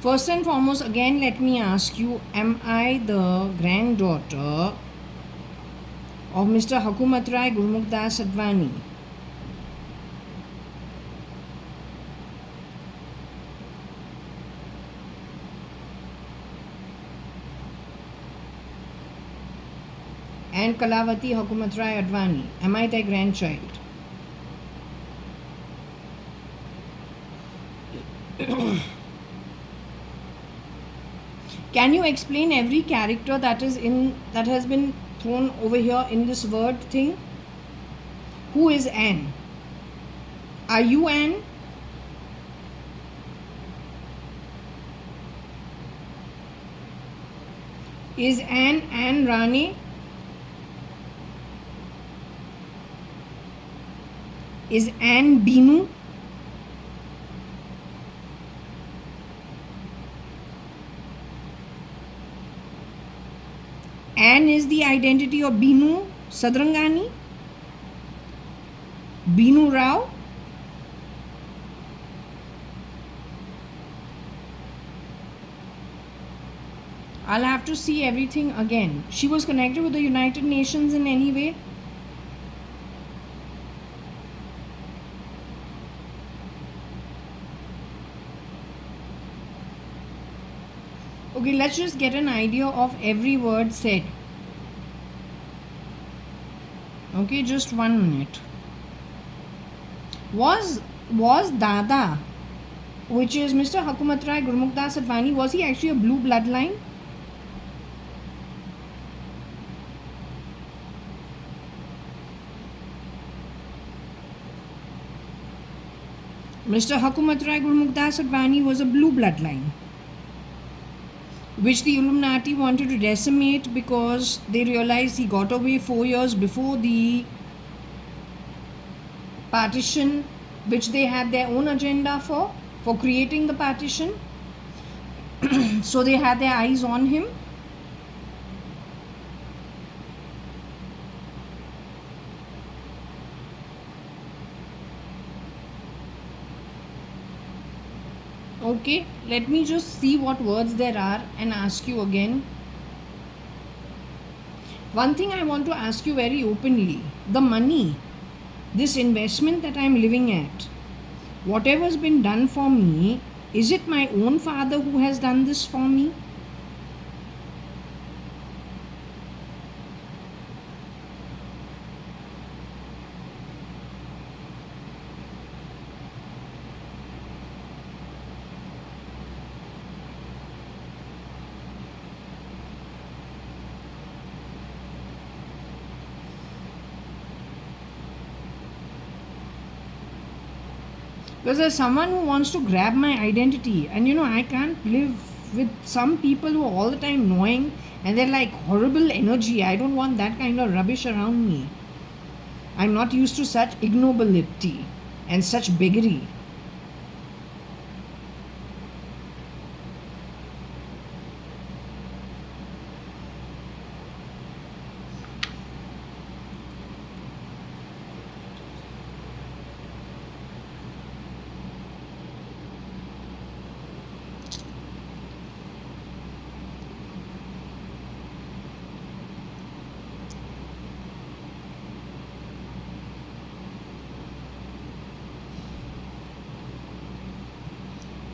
First and foremost, again, let me ask you, am I the granddaughter of Mr. Hakumat Rai Gurmukh Das Advani? And Kalavati Hakumat Rai Advani? Am I their grandchild? Can you explain every character that has been thrown over here in this word thing? Who is Anne? Are you Anne? Is Anne Rane? Is Anne Binu? Anne is the identity of Binu Sadarangani? Binu Rao? I'll have to see everything again. She was connected with the United Nations in any way? Okay, let's just get an idea of every word said. Okay, just 1 minute. Was Dada, which is Mr. Hakumat Rai Gurmukh Das Advani, was he actually a blue bloodline? Mr. Hakumat Rai Gurmukh Das Advani was a blue bloodline, which the Illuminati wanted to decimate because they realized he got away 4 years before the partition, which they had their own agenda for creating the partition. So they had their eyes on him. Okay, let me just see what words there are and ask you again. One thing I want to ask you very openly: the money, this investment that I'm living at, whatever's been done for me, is it my own father who has done this for me? Because there's someone who wants to grab my identity, and I can't live with some people who are all the time annoying and they're like horrible energy. I don't want that kind of rubbish around me. I'm not used to such ignobility and such beggary.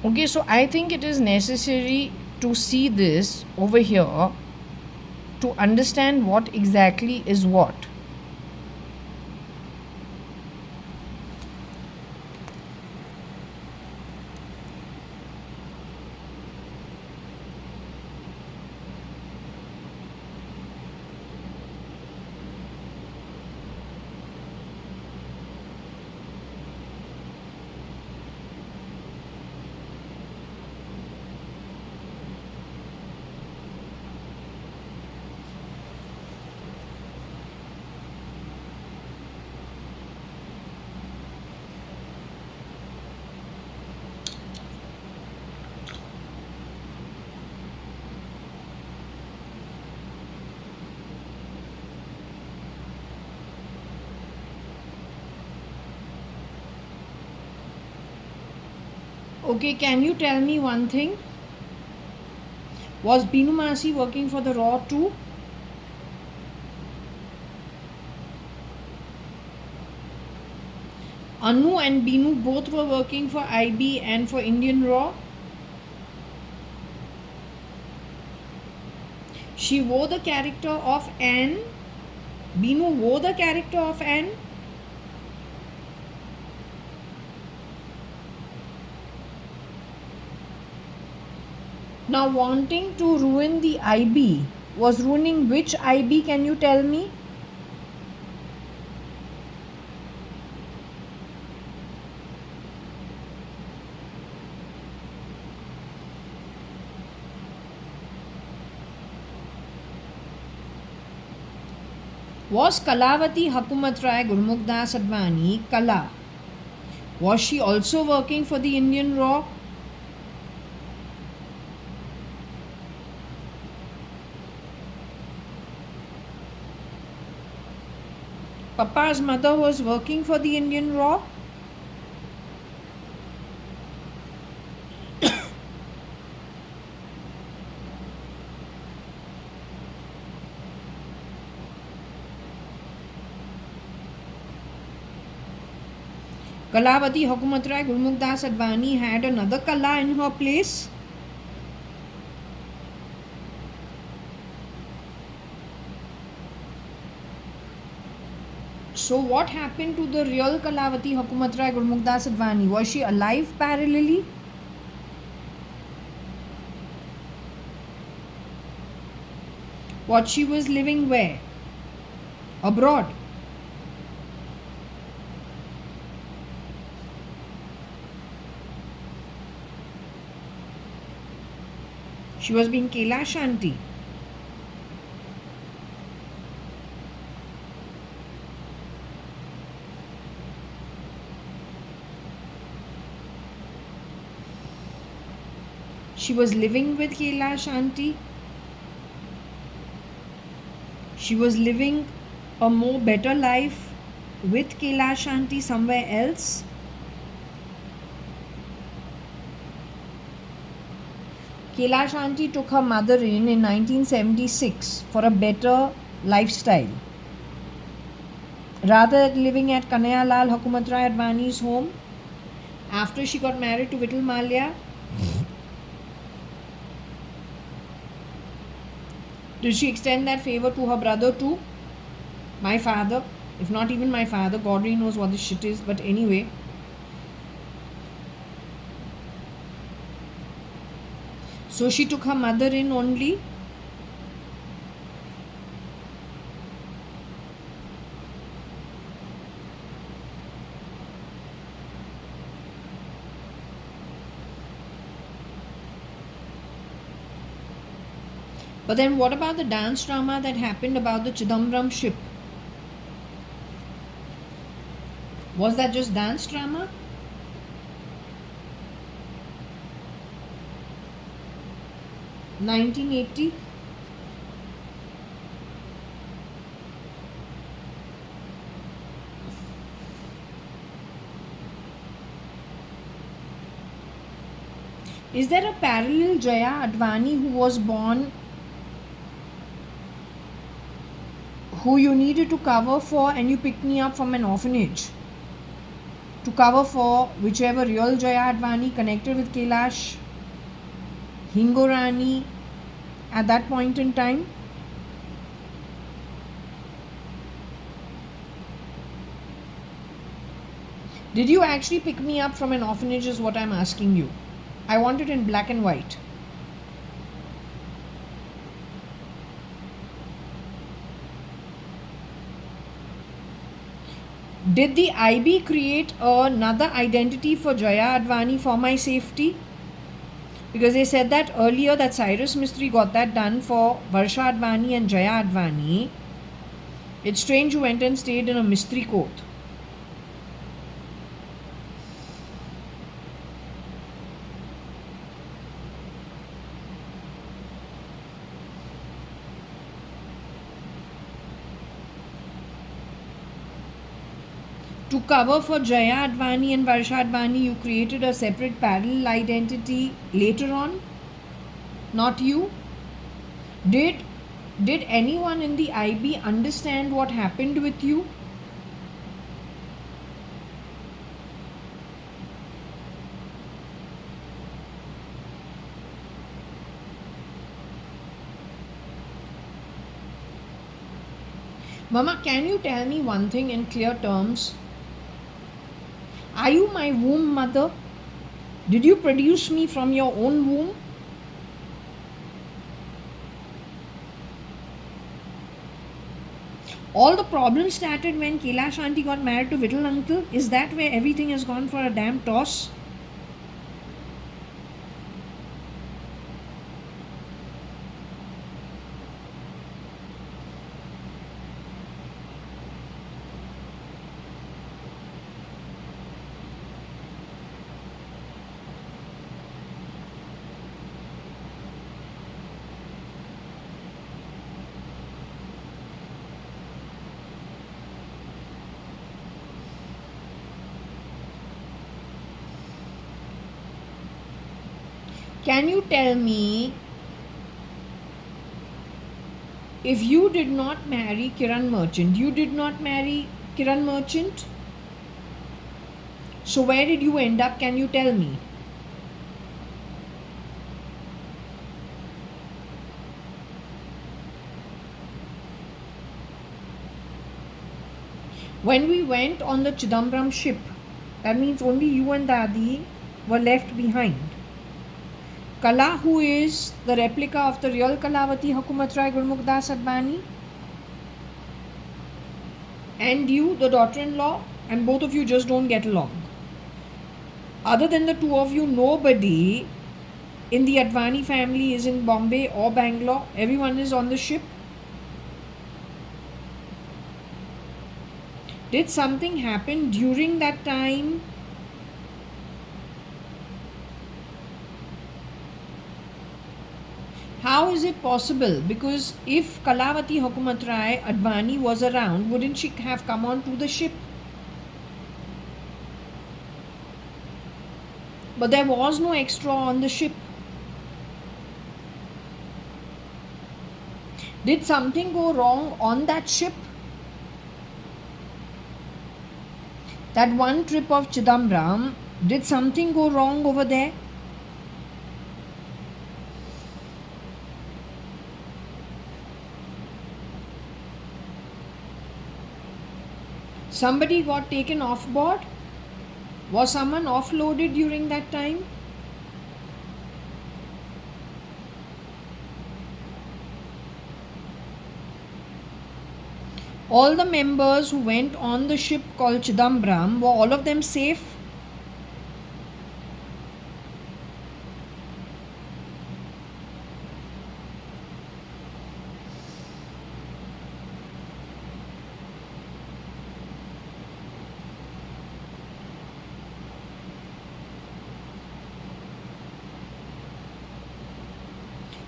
Okay, so I think it is necessary to see this over here to understand what exactly is what. Okay, can you tell me one thing? Was Binu Masi working for the Raw too? Anu and Binu both were working for IB and for Indian Raw. She wore the character of Anne. Binu wore the character of Anne. Now wanting to ruin the IB was ruining which IB, can you tell me? Was Kalavati Hakumat Rai Gurmukdas Advani Kala? Was she also working for the Indian Raw? Papa's mother was working for the Indian Raw. Kalavati Hakumat Rai Gurmukdas Advani had another Kala in her place. So what happened to the real Kalavati Hakumat Rai Gurmukdas Advani? Was she alive parallelly? What, she was living where? Abroad. She was being Kailash auntie. She was living with Kailash auntie. She was living a more better life with Kailash auntie somewhere else. Kailash auntie took her mother in 1976 for a better lifestyle. Rather than living at Kanhaiya Lal Hakumat Rai Advani's home, after she got married to Vittal Mallya, did she extend that favor to her brother too? My father, if not even my father, God only knows what this shit is, but anyway. So she took her mother in only. But then what about the dance drama that happened about the Chidambaram ship? Was that just dance drama? (1980). Is there a parallel Jaya Advani who was born, who you needed to cover for and you picked me up from an orphanage to cover for whichever real Jaya Advani connected with Kailash Hingorani at that point in time? Did you actually pick me up from an orphanage is what I'm asking you. I want it in black and white. Did the IB create another identity for Jaya Advani for my safety? Because they said that earlier that Cyrus Mistry got that done for Varsha Advani and Jaya Advani. It's strange you went and stayed in a Mistry court. To cover for Jaya Advani and Varsha Advani, you created a separate parallel identity later on? Not you? Did anyone in the IB understand what happened with you? Mama, can you tell me one thing in clear terms? Are you my womb mother? Did you produce me from your own womb? All the problems started when Kailash auntie got married to Vittal uncle. Is that where everything has gone for a damn toss? Can you tell me, if you did not marry Kiran Merchant, you did not marry Kiran Merchant? So where did you end up? Can you tell me? When we went on the Chidambaram ship, that means only you and Dadi were left behind. Kala, who is the replica of the real Kalavati Hukumat Rai Gurmukhdas Advani, and you, the daughter-in-law, and both of you just don't get along. Other than the two of you, nobody in the Advani family is in Bombay or Bangalore. Everyone is on the ship. Did something happen during that time? How is it possible? Because if Kalavati Hukumat Rai Advani was around, wouldn't she have come on to the ship? But there was no extra on the ship. Did something go wrong on that ship? That one trip of Chidambaram, did something go wrong over there? Somebody got taken off board? Was someone offloaded during that time? All the members who went on the ship called Chidambaram, were all of them safe?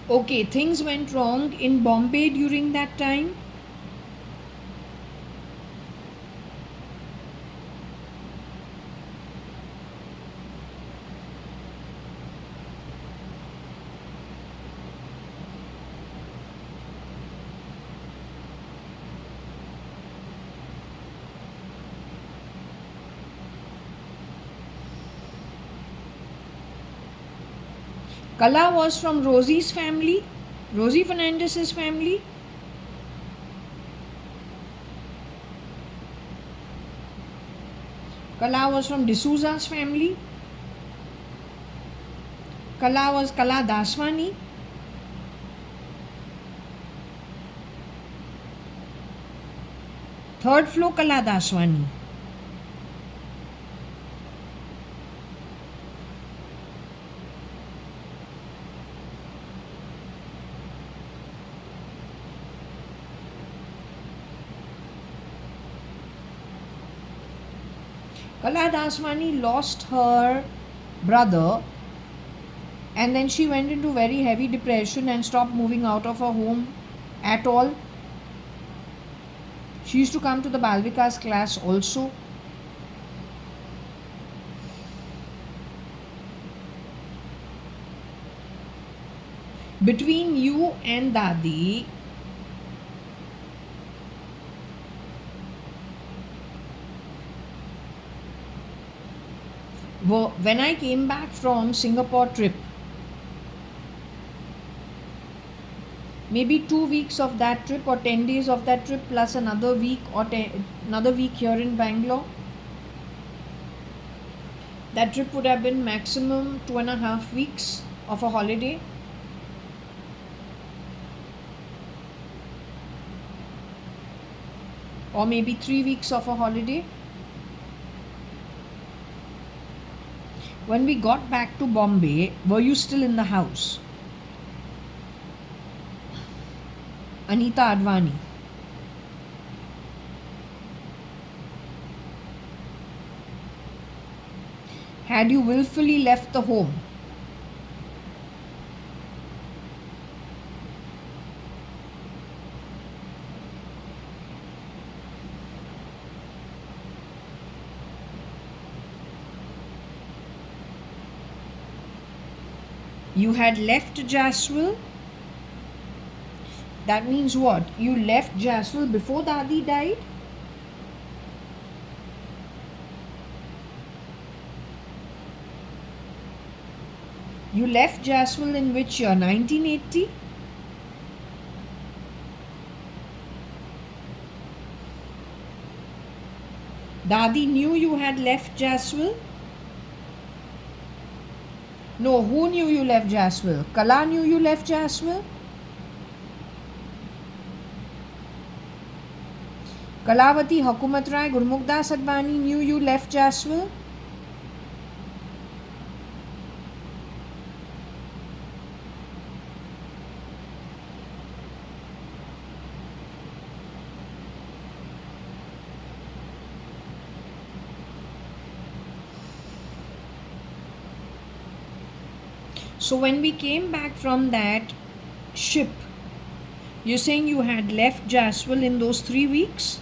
Okay, things went wrong in Bombay during that time. Kala was from Rosie's family, Rosie Fernandez's family. Kala was from D'Souza's family. Kala was Kala Daswani. Third floor Kala Daswani. Kala Daswani lost her brother, and then she went into very heavy depression and stopped moving out of her home at all. She used to come to the Balvikas class also. Between you and Dadi, when I came back from Singapore trip, maybe 2 weeks of that trip or 10 days of that trip plus another week or another week here in Bangalore, that trip would have been maximum 2.5 weeks of a holiday. Or maybe 3 weeks of a holiday. When we got back to Bombay, were you still in the house? Aneeta Advani. Had you willfully left the home? You had left Jaswell. That means what? You left Jaswell before Dadi died? You left Jaswell in which year? 1980? Dadi knew you had left Jaswell? No, who knew you left Jaswell? Kala knew you left Jaswell? Kalavati, Hukumat Rai, Gurmukhdas Advani knew you left Jaswell? So when we came back from that ship, you're saying you had left Jaswell in those 3 weeks?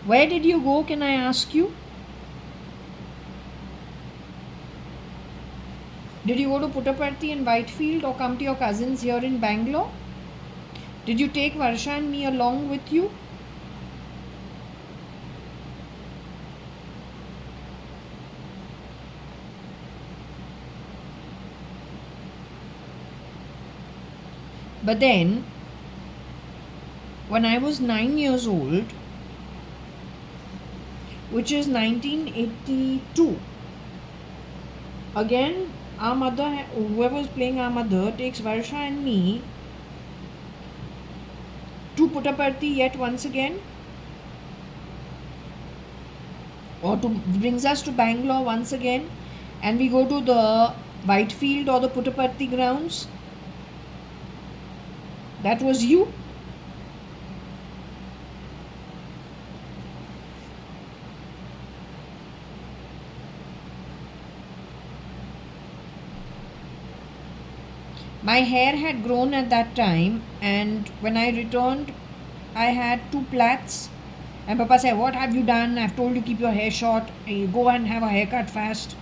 Where did you go, can I ask you? Did you go to Puttaparthi and Whitefield or come to your cousins here in Bangalore? Did you take Varsha and me along with you? But then, when I was 9 years old, which is 1982, again, our mother, whoever was playing our mother, takes Varsha and me to Puttaparthi yet once again, or brings us to Bangalore once again, and we go to the Whitefield or the Puttaparthi grounds. That was you. My hair had grown at that time, and when I returned, I had 2 plaits. And Papa said, "What have you done? I've told you keep your hair short. You go and have a haircut fast."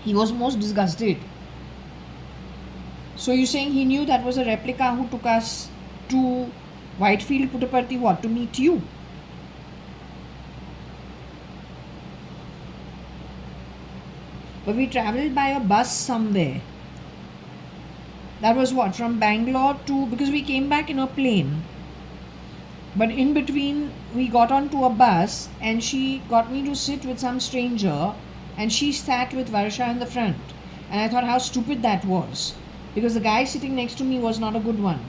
He was most disgusted. So you're saying he knew that was a replica who took us to Whitefield, Puttaparthi, what, to meet you? But we travelled by a bus somewhere. That was what, from Bangalore to, because we came back in a plane. But in between, we got onto a bus and she got me to sit with some stranger and she sat with Varsha in the front. And I thought how stupid that was, because the guy sitting next to me was not a good one.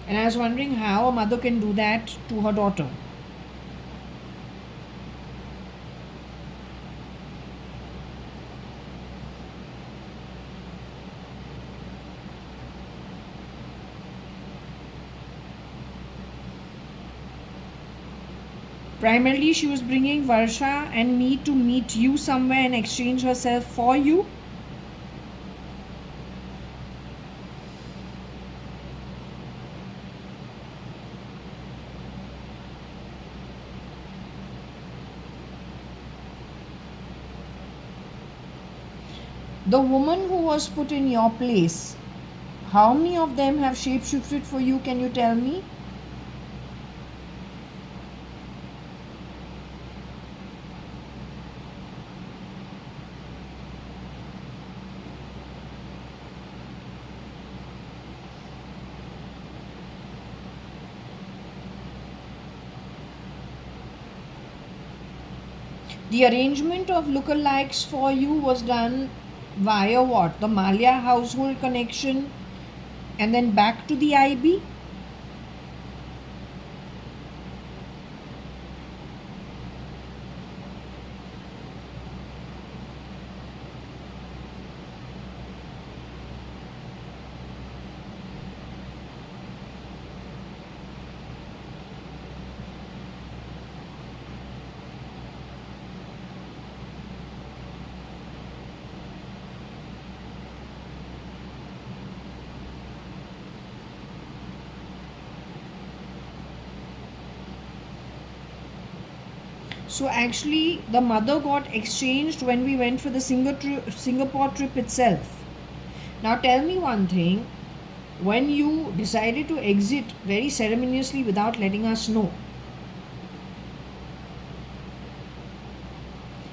And I was wondering how a mother can do that to her daughter. Primarily, she was bringing Varsha and me to meet you somewhere and exchange herself for you. The woman who was put in your place, how many of them have shapeshifted for you? Can you tell me? The arrangement of lookalikes for you was done via what? The Malia household connection and then back to the IB? So actually, the mother got exchanged when we went for the Singapore trip itself. Now tell me one thing. When you decided to exit very ceremoniously without letting us know,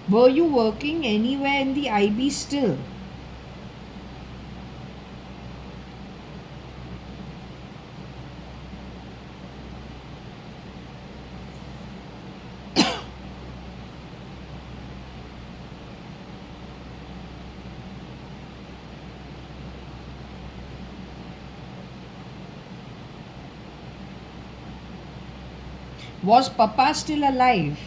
were you working anywhere in the IB still? Was Papa still alive?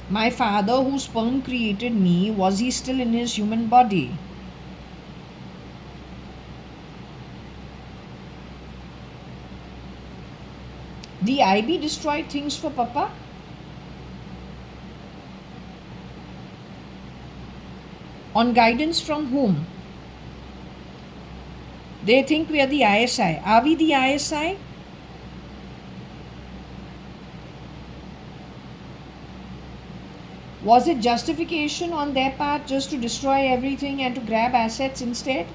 My father, whose sperm created me, was he still in his human body? The IB destroyed things for Papa? On guidance from whom? They think we are the ISI. Are we the ISI? Was it justification on their part just to destroy everything and to grab assets instead?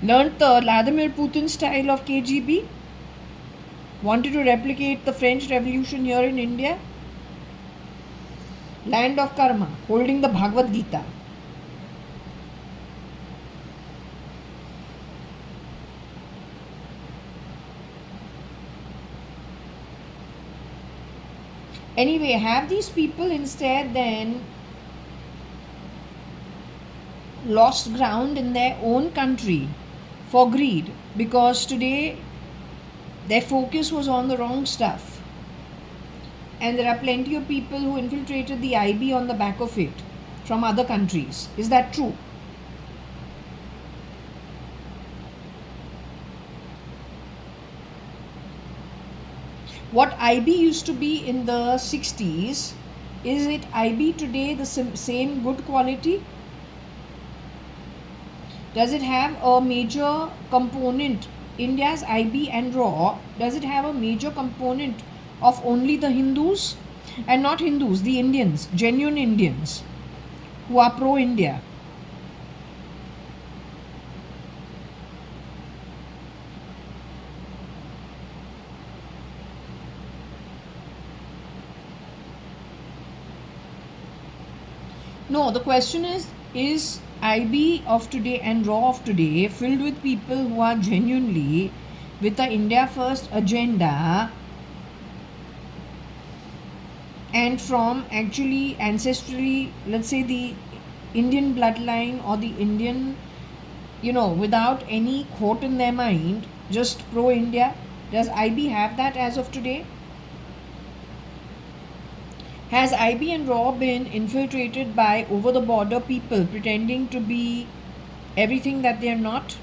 Learned the Vladimir Putin style of KGB? Wanted to replicate the French Revolution here in India? Land of karma, holding the Bhagavad Gita. Anyway, have these people instead then lost ground in their own country for greed, because today their focus was on the wrong stuff, and there are plenty of people who infiltrated the IB on the back of it from other countries. Is that true? What IB used to be in the 60s, is it IB today the same good quality? Does it have a major component? India's IB and RAW, does it have a major component of only the Hindus? And not Hindus, the Indians, genuine Indians who are pro-India. No, the question is IB of today and RAW of today filled with people who are genuinely with the India First agenda and from actually ancestrally, let's say the Indian bloodline or the Indian, without any quote in their mind, just pro-India? Does IB have that as of today? Has IB and RAW been infiltrated by over-the-border people pretending to be everything that they are not?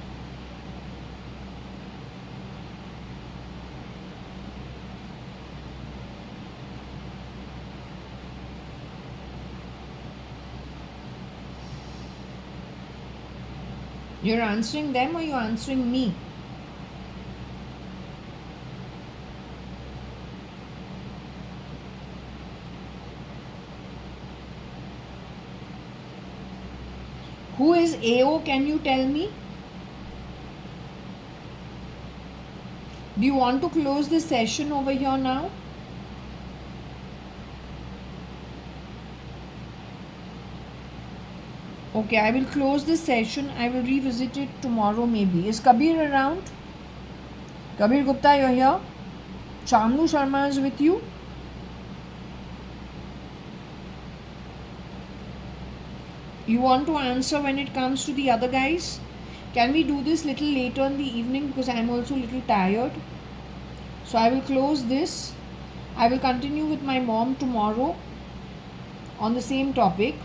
You're answering them or you're answering me? Who is AO? Can you tell me? Do you want to close this session over here now? Okay, I will close this session. I will revisit it tomorrow maybe. Is Kabir around? Kabir Gupta, you're here? Chamlu Sharma is with you? You want to answer when it comes to the other guys? Can we do this little later in the evening because I am also a little tired? So I will close this. I will continue with my mom tomorrow on the same topic.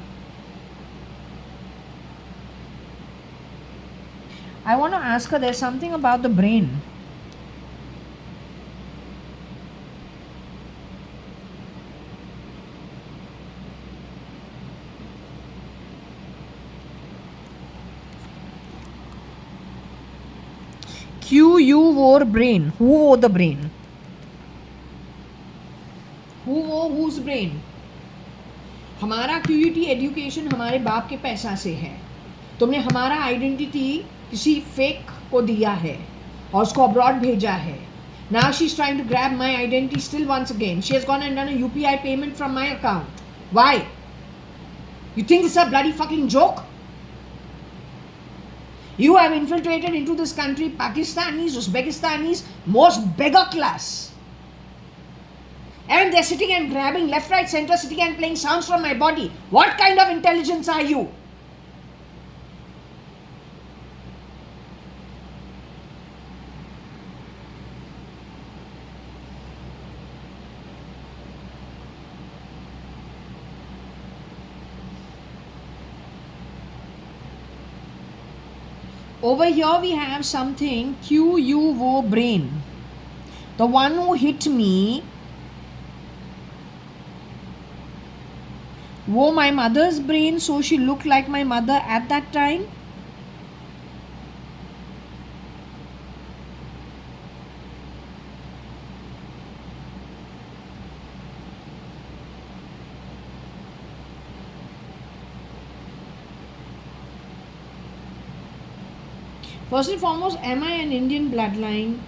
I want to ask her, there's something about the brain. You wore brain. Who wore the brain? Who wore whose brain? हमारा cutie education हमारे बाप के पैसा से है. तुमने हमारा identity किसी फेक को दिया है और उसको अब्रॉड भेजा है. Now she's trying to grab my identity still once again. She has gone and done a UPI payment from my account. Why? You think this is a bloody fucking joke? You have infiltrated into this country Pakistanis, Uzbekistanis, most beggar class. And they're sitting and grabbing left, right, center, sitting and playing sounds from my body. What kind of intelligence are you? Over here we have something QUO brain. The one who hit me wore my mother's brain, so she looked like my mother at that time. First and foremost, am I an Indian bloodline?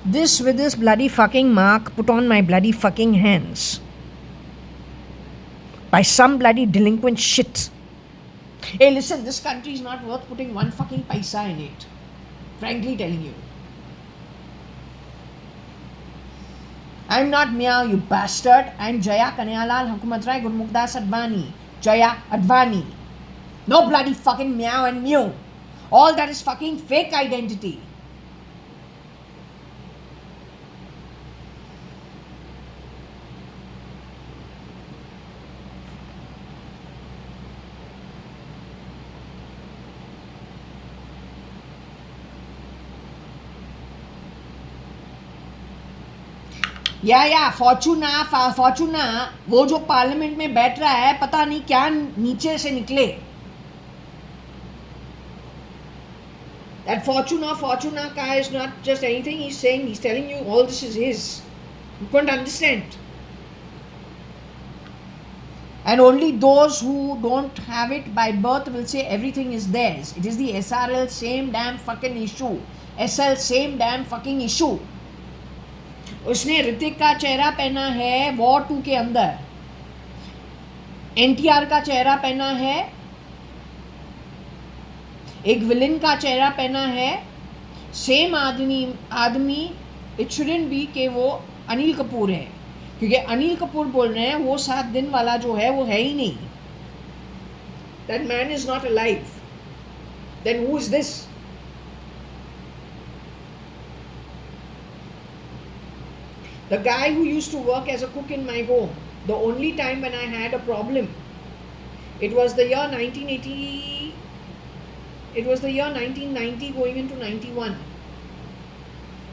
This with this bloody fucking mark put on my bloody fucking hands by some bloody delinquent shit. Hey, listen, this country is not worth putting one fucking paisa in it. Frankly telling you. I'm not Meow, you bastard. I'm Jaya Kanayalal Hukumatrai Gurmukdas Advani. JAYA.ADVANI. No bloody fucking meow and mew. All that is fucking fake identity. या Fortuna वो जो parliament में बैठ रहा है, पता नहीं क्या नीचे से निकले. That Fortuna guy is not just anything he's saying, he's telling you all this is his. You can't understand. And only those who don't have it by birth will say everything is theirs. It is the SRL same damn fucking issue. SL same damn fucking issue. उसने ऋतिक का चेहरा पहना है war 2 के अंदर. NTR का चेहरा पहना है, एक विलन का चेहरा पहना है. सेम आदमी इट शुडंट बी कि वो अनिल कपूर है, क्योंकि अनिल कपूर बोल रहे हैं वो 7 दिन वाला जो है वो है ही नहीं. That man is not alive. Then who is this? The guy who used to work as a cook in my home, the only time when I had a problem, it was the year 1980, it was the year 1990 going into 91.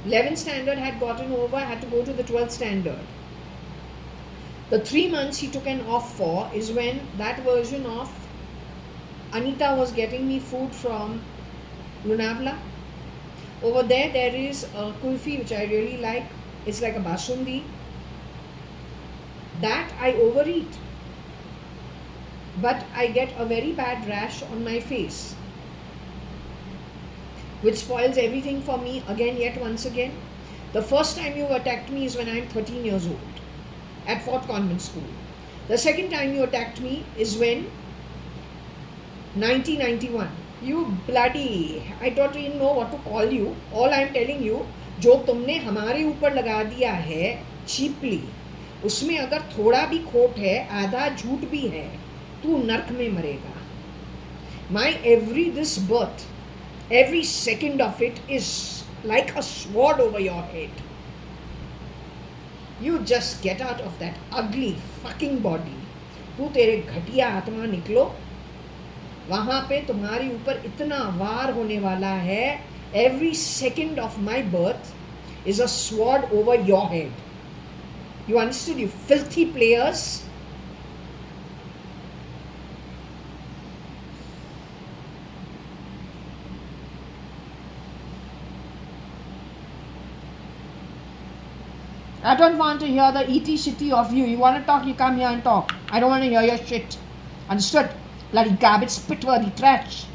11th standard had gotten over, had to go to the 12th standard. The 3 months he took an off for is when that version of Anita was getting me food from Lunavla. Over there is a kulfi which I really like. It's like a basundi. that I overeat, but I get a very bad rash on my face, which spoils everything for me again, yet once again. The first time you attacked me is when I'm 13 years old at Fort Convent School. The second time you attacked me is when 1991. You bloody, I don't even know what to call you. All I'm telling you, जो तुमने हमारे ऊपर लगा दिया है cheaply, उसमें अगर थोड़ा भी खोट है, आधा झूठ भी है, तू नरक में मरेगा. My every this birth, every second of it is like a sword over your head. You just get out of that ugly fucking body. तू तेरे घटिया आत्मा निकलो. वहाँ पे तुम्हारे ऊपर इतना वार होने वाला है. Every second of my birth is a sword over your head. You understood, you filthy players? I don't want to hear the ET shitty of you. You want to talk, you come here and talk. I don't want to hear your shit. Understood? Bloody garbage, spit-worthy trash.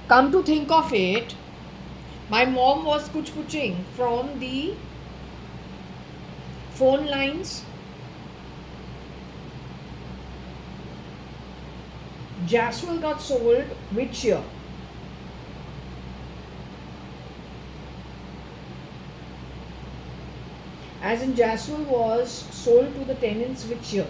Come to think of it, my mom was kuch-kuching from the phone lines. Jaswal got sold which year? As in, Jaswal was sold to the tenants which year?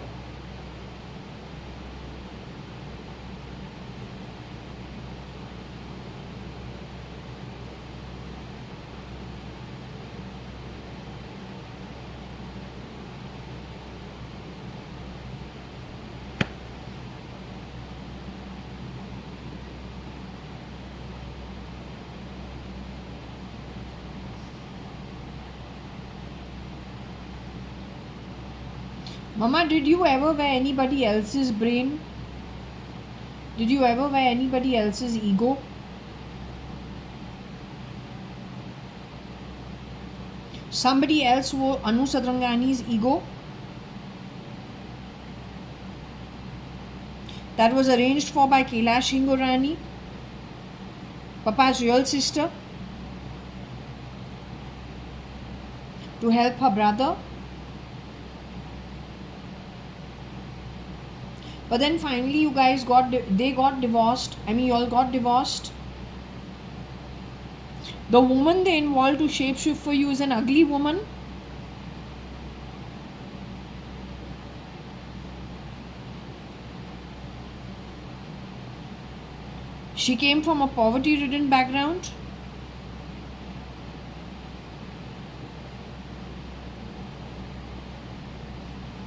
Mama, did you ever wear anybody else's brain? Did you ever wear anybody else's ego? Somebody else wore Anu Sadarangani's ego? That was arranged for by Kailash Hingorani, Papa's real sister, to help her brother. But then finally you guys got divorced. I mean, you all got divorced. The woman they involved to shapeshift for you is an ugly woman. She came from a poverty-ridden background.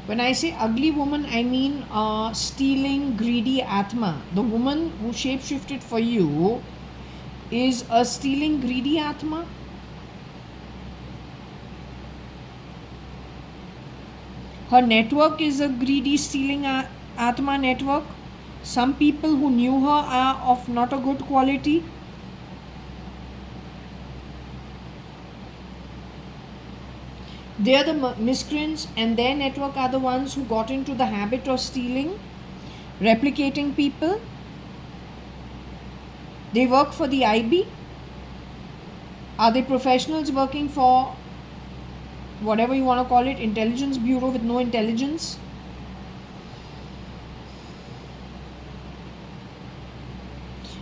When I say ugly woman, I mean stealing, greedy Atma. The woman who shapeshifted for you is a stealing, greedy Atma. Her network is a greedy, stealing Atma network. Some people who knew her are of not a good quality. They are the miscreants, and their network are the ones who got into the habit of stealing, replicating people. They work for the IB. Are they professionals working for whatever you want to call it, intelligence bureau with no intelligence?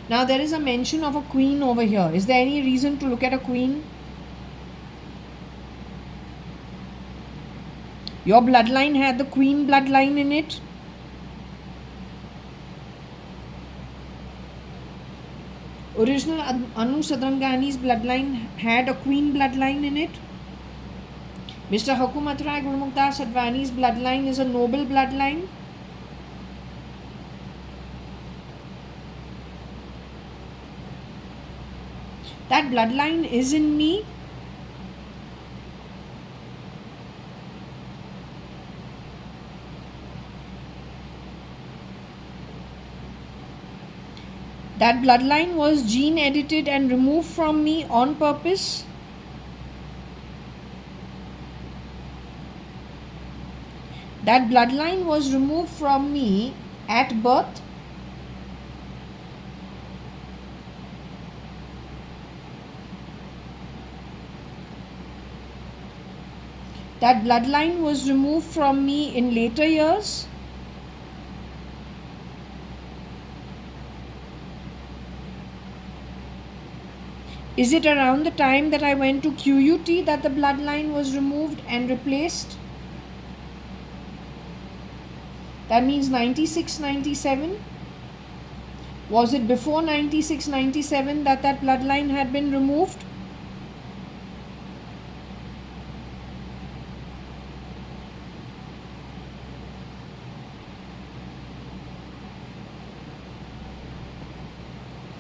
Now there is a mention of a queen over here. Is there any reason to look at a queen? Your bloodline had the queen bloodline in it. Original Anu Sadarangini's bloodline had a queen bloodline in it. Mr. Hukumat Rai Gurmukdas Advani's bloodline is a noble bloodline. That bloodline is in me. That bloodline was gene edited and removed from me on purpose. That bloodline was removed from me at birth. That bloodline was removed from me in later years. Is it around the time that I went to QUT that the bloodline was removed and replaced? That means 96, 97. Was it before 96, 97 that bloodline had been removed?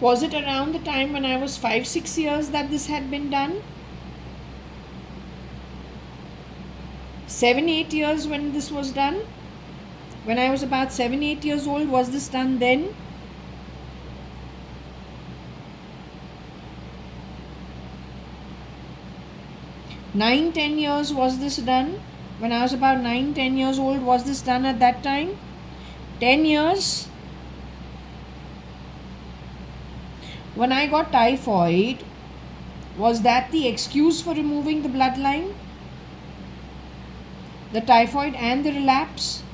Was it around the time when I was 5, 6 years that this had been done? 7, 8 years when this was done? When I was about 7, 8 years old, was this done then? Nine, 10 years was this done? When I was about 9, 10 years old, was this done at that time? 10 years? When I got typhoid, was that the excuse for removing the bloodline? The typhoid and the relapse?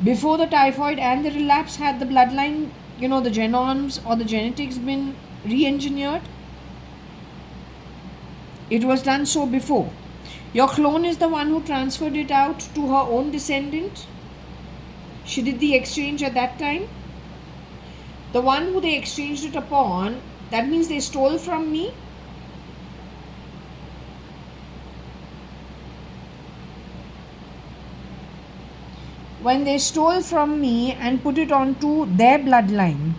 Before the typhoid and the relapse, had the bloodline, the genomes or the genetics been re-engineered? It was done so before. Your clone is the one who transferred it out to her own descendant. She did the exchange at that time. The one who they exchanged it upon, that means they stole from me. When they stole from me and put it onto their bloodline,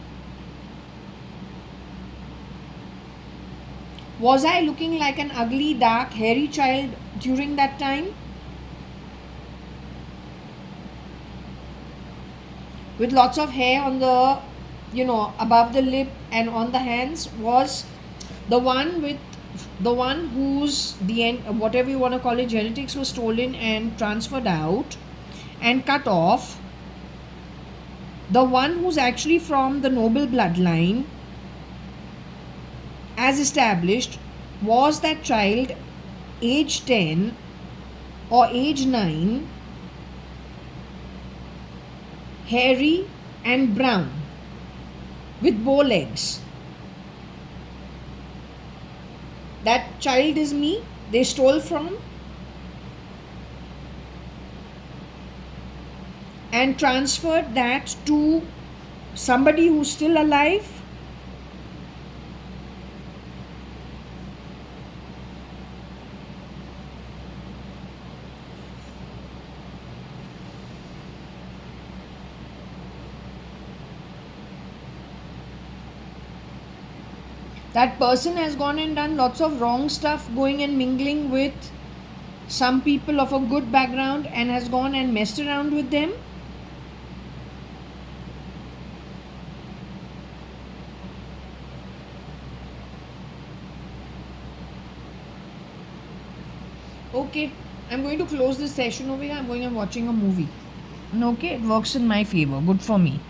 was I looking like an ugly, dark, hairy child during that time? With lots of hair on the, above the lip and on the hands? Was the one whose whatever you want to call it, genetics was stolen and transferred out and cut off, the one who's actually from the noble bloodline as established, was that child age 10 or age 9, hairy and brown with bow legs? That child is me. They stole from and transferred that to somebody who's still alive. That person has gone and done lots of wrong stuff, going and mingling with some people of a good background and has gone and messed around with them. Okay, I'm going to close this session over here. I'm going and watching a movie. Okay, it works in my favor. Good for me.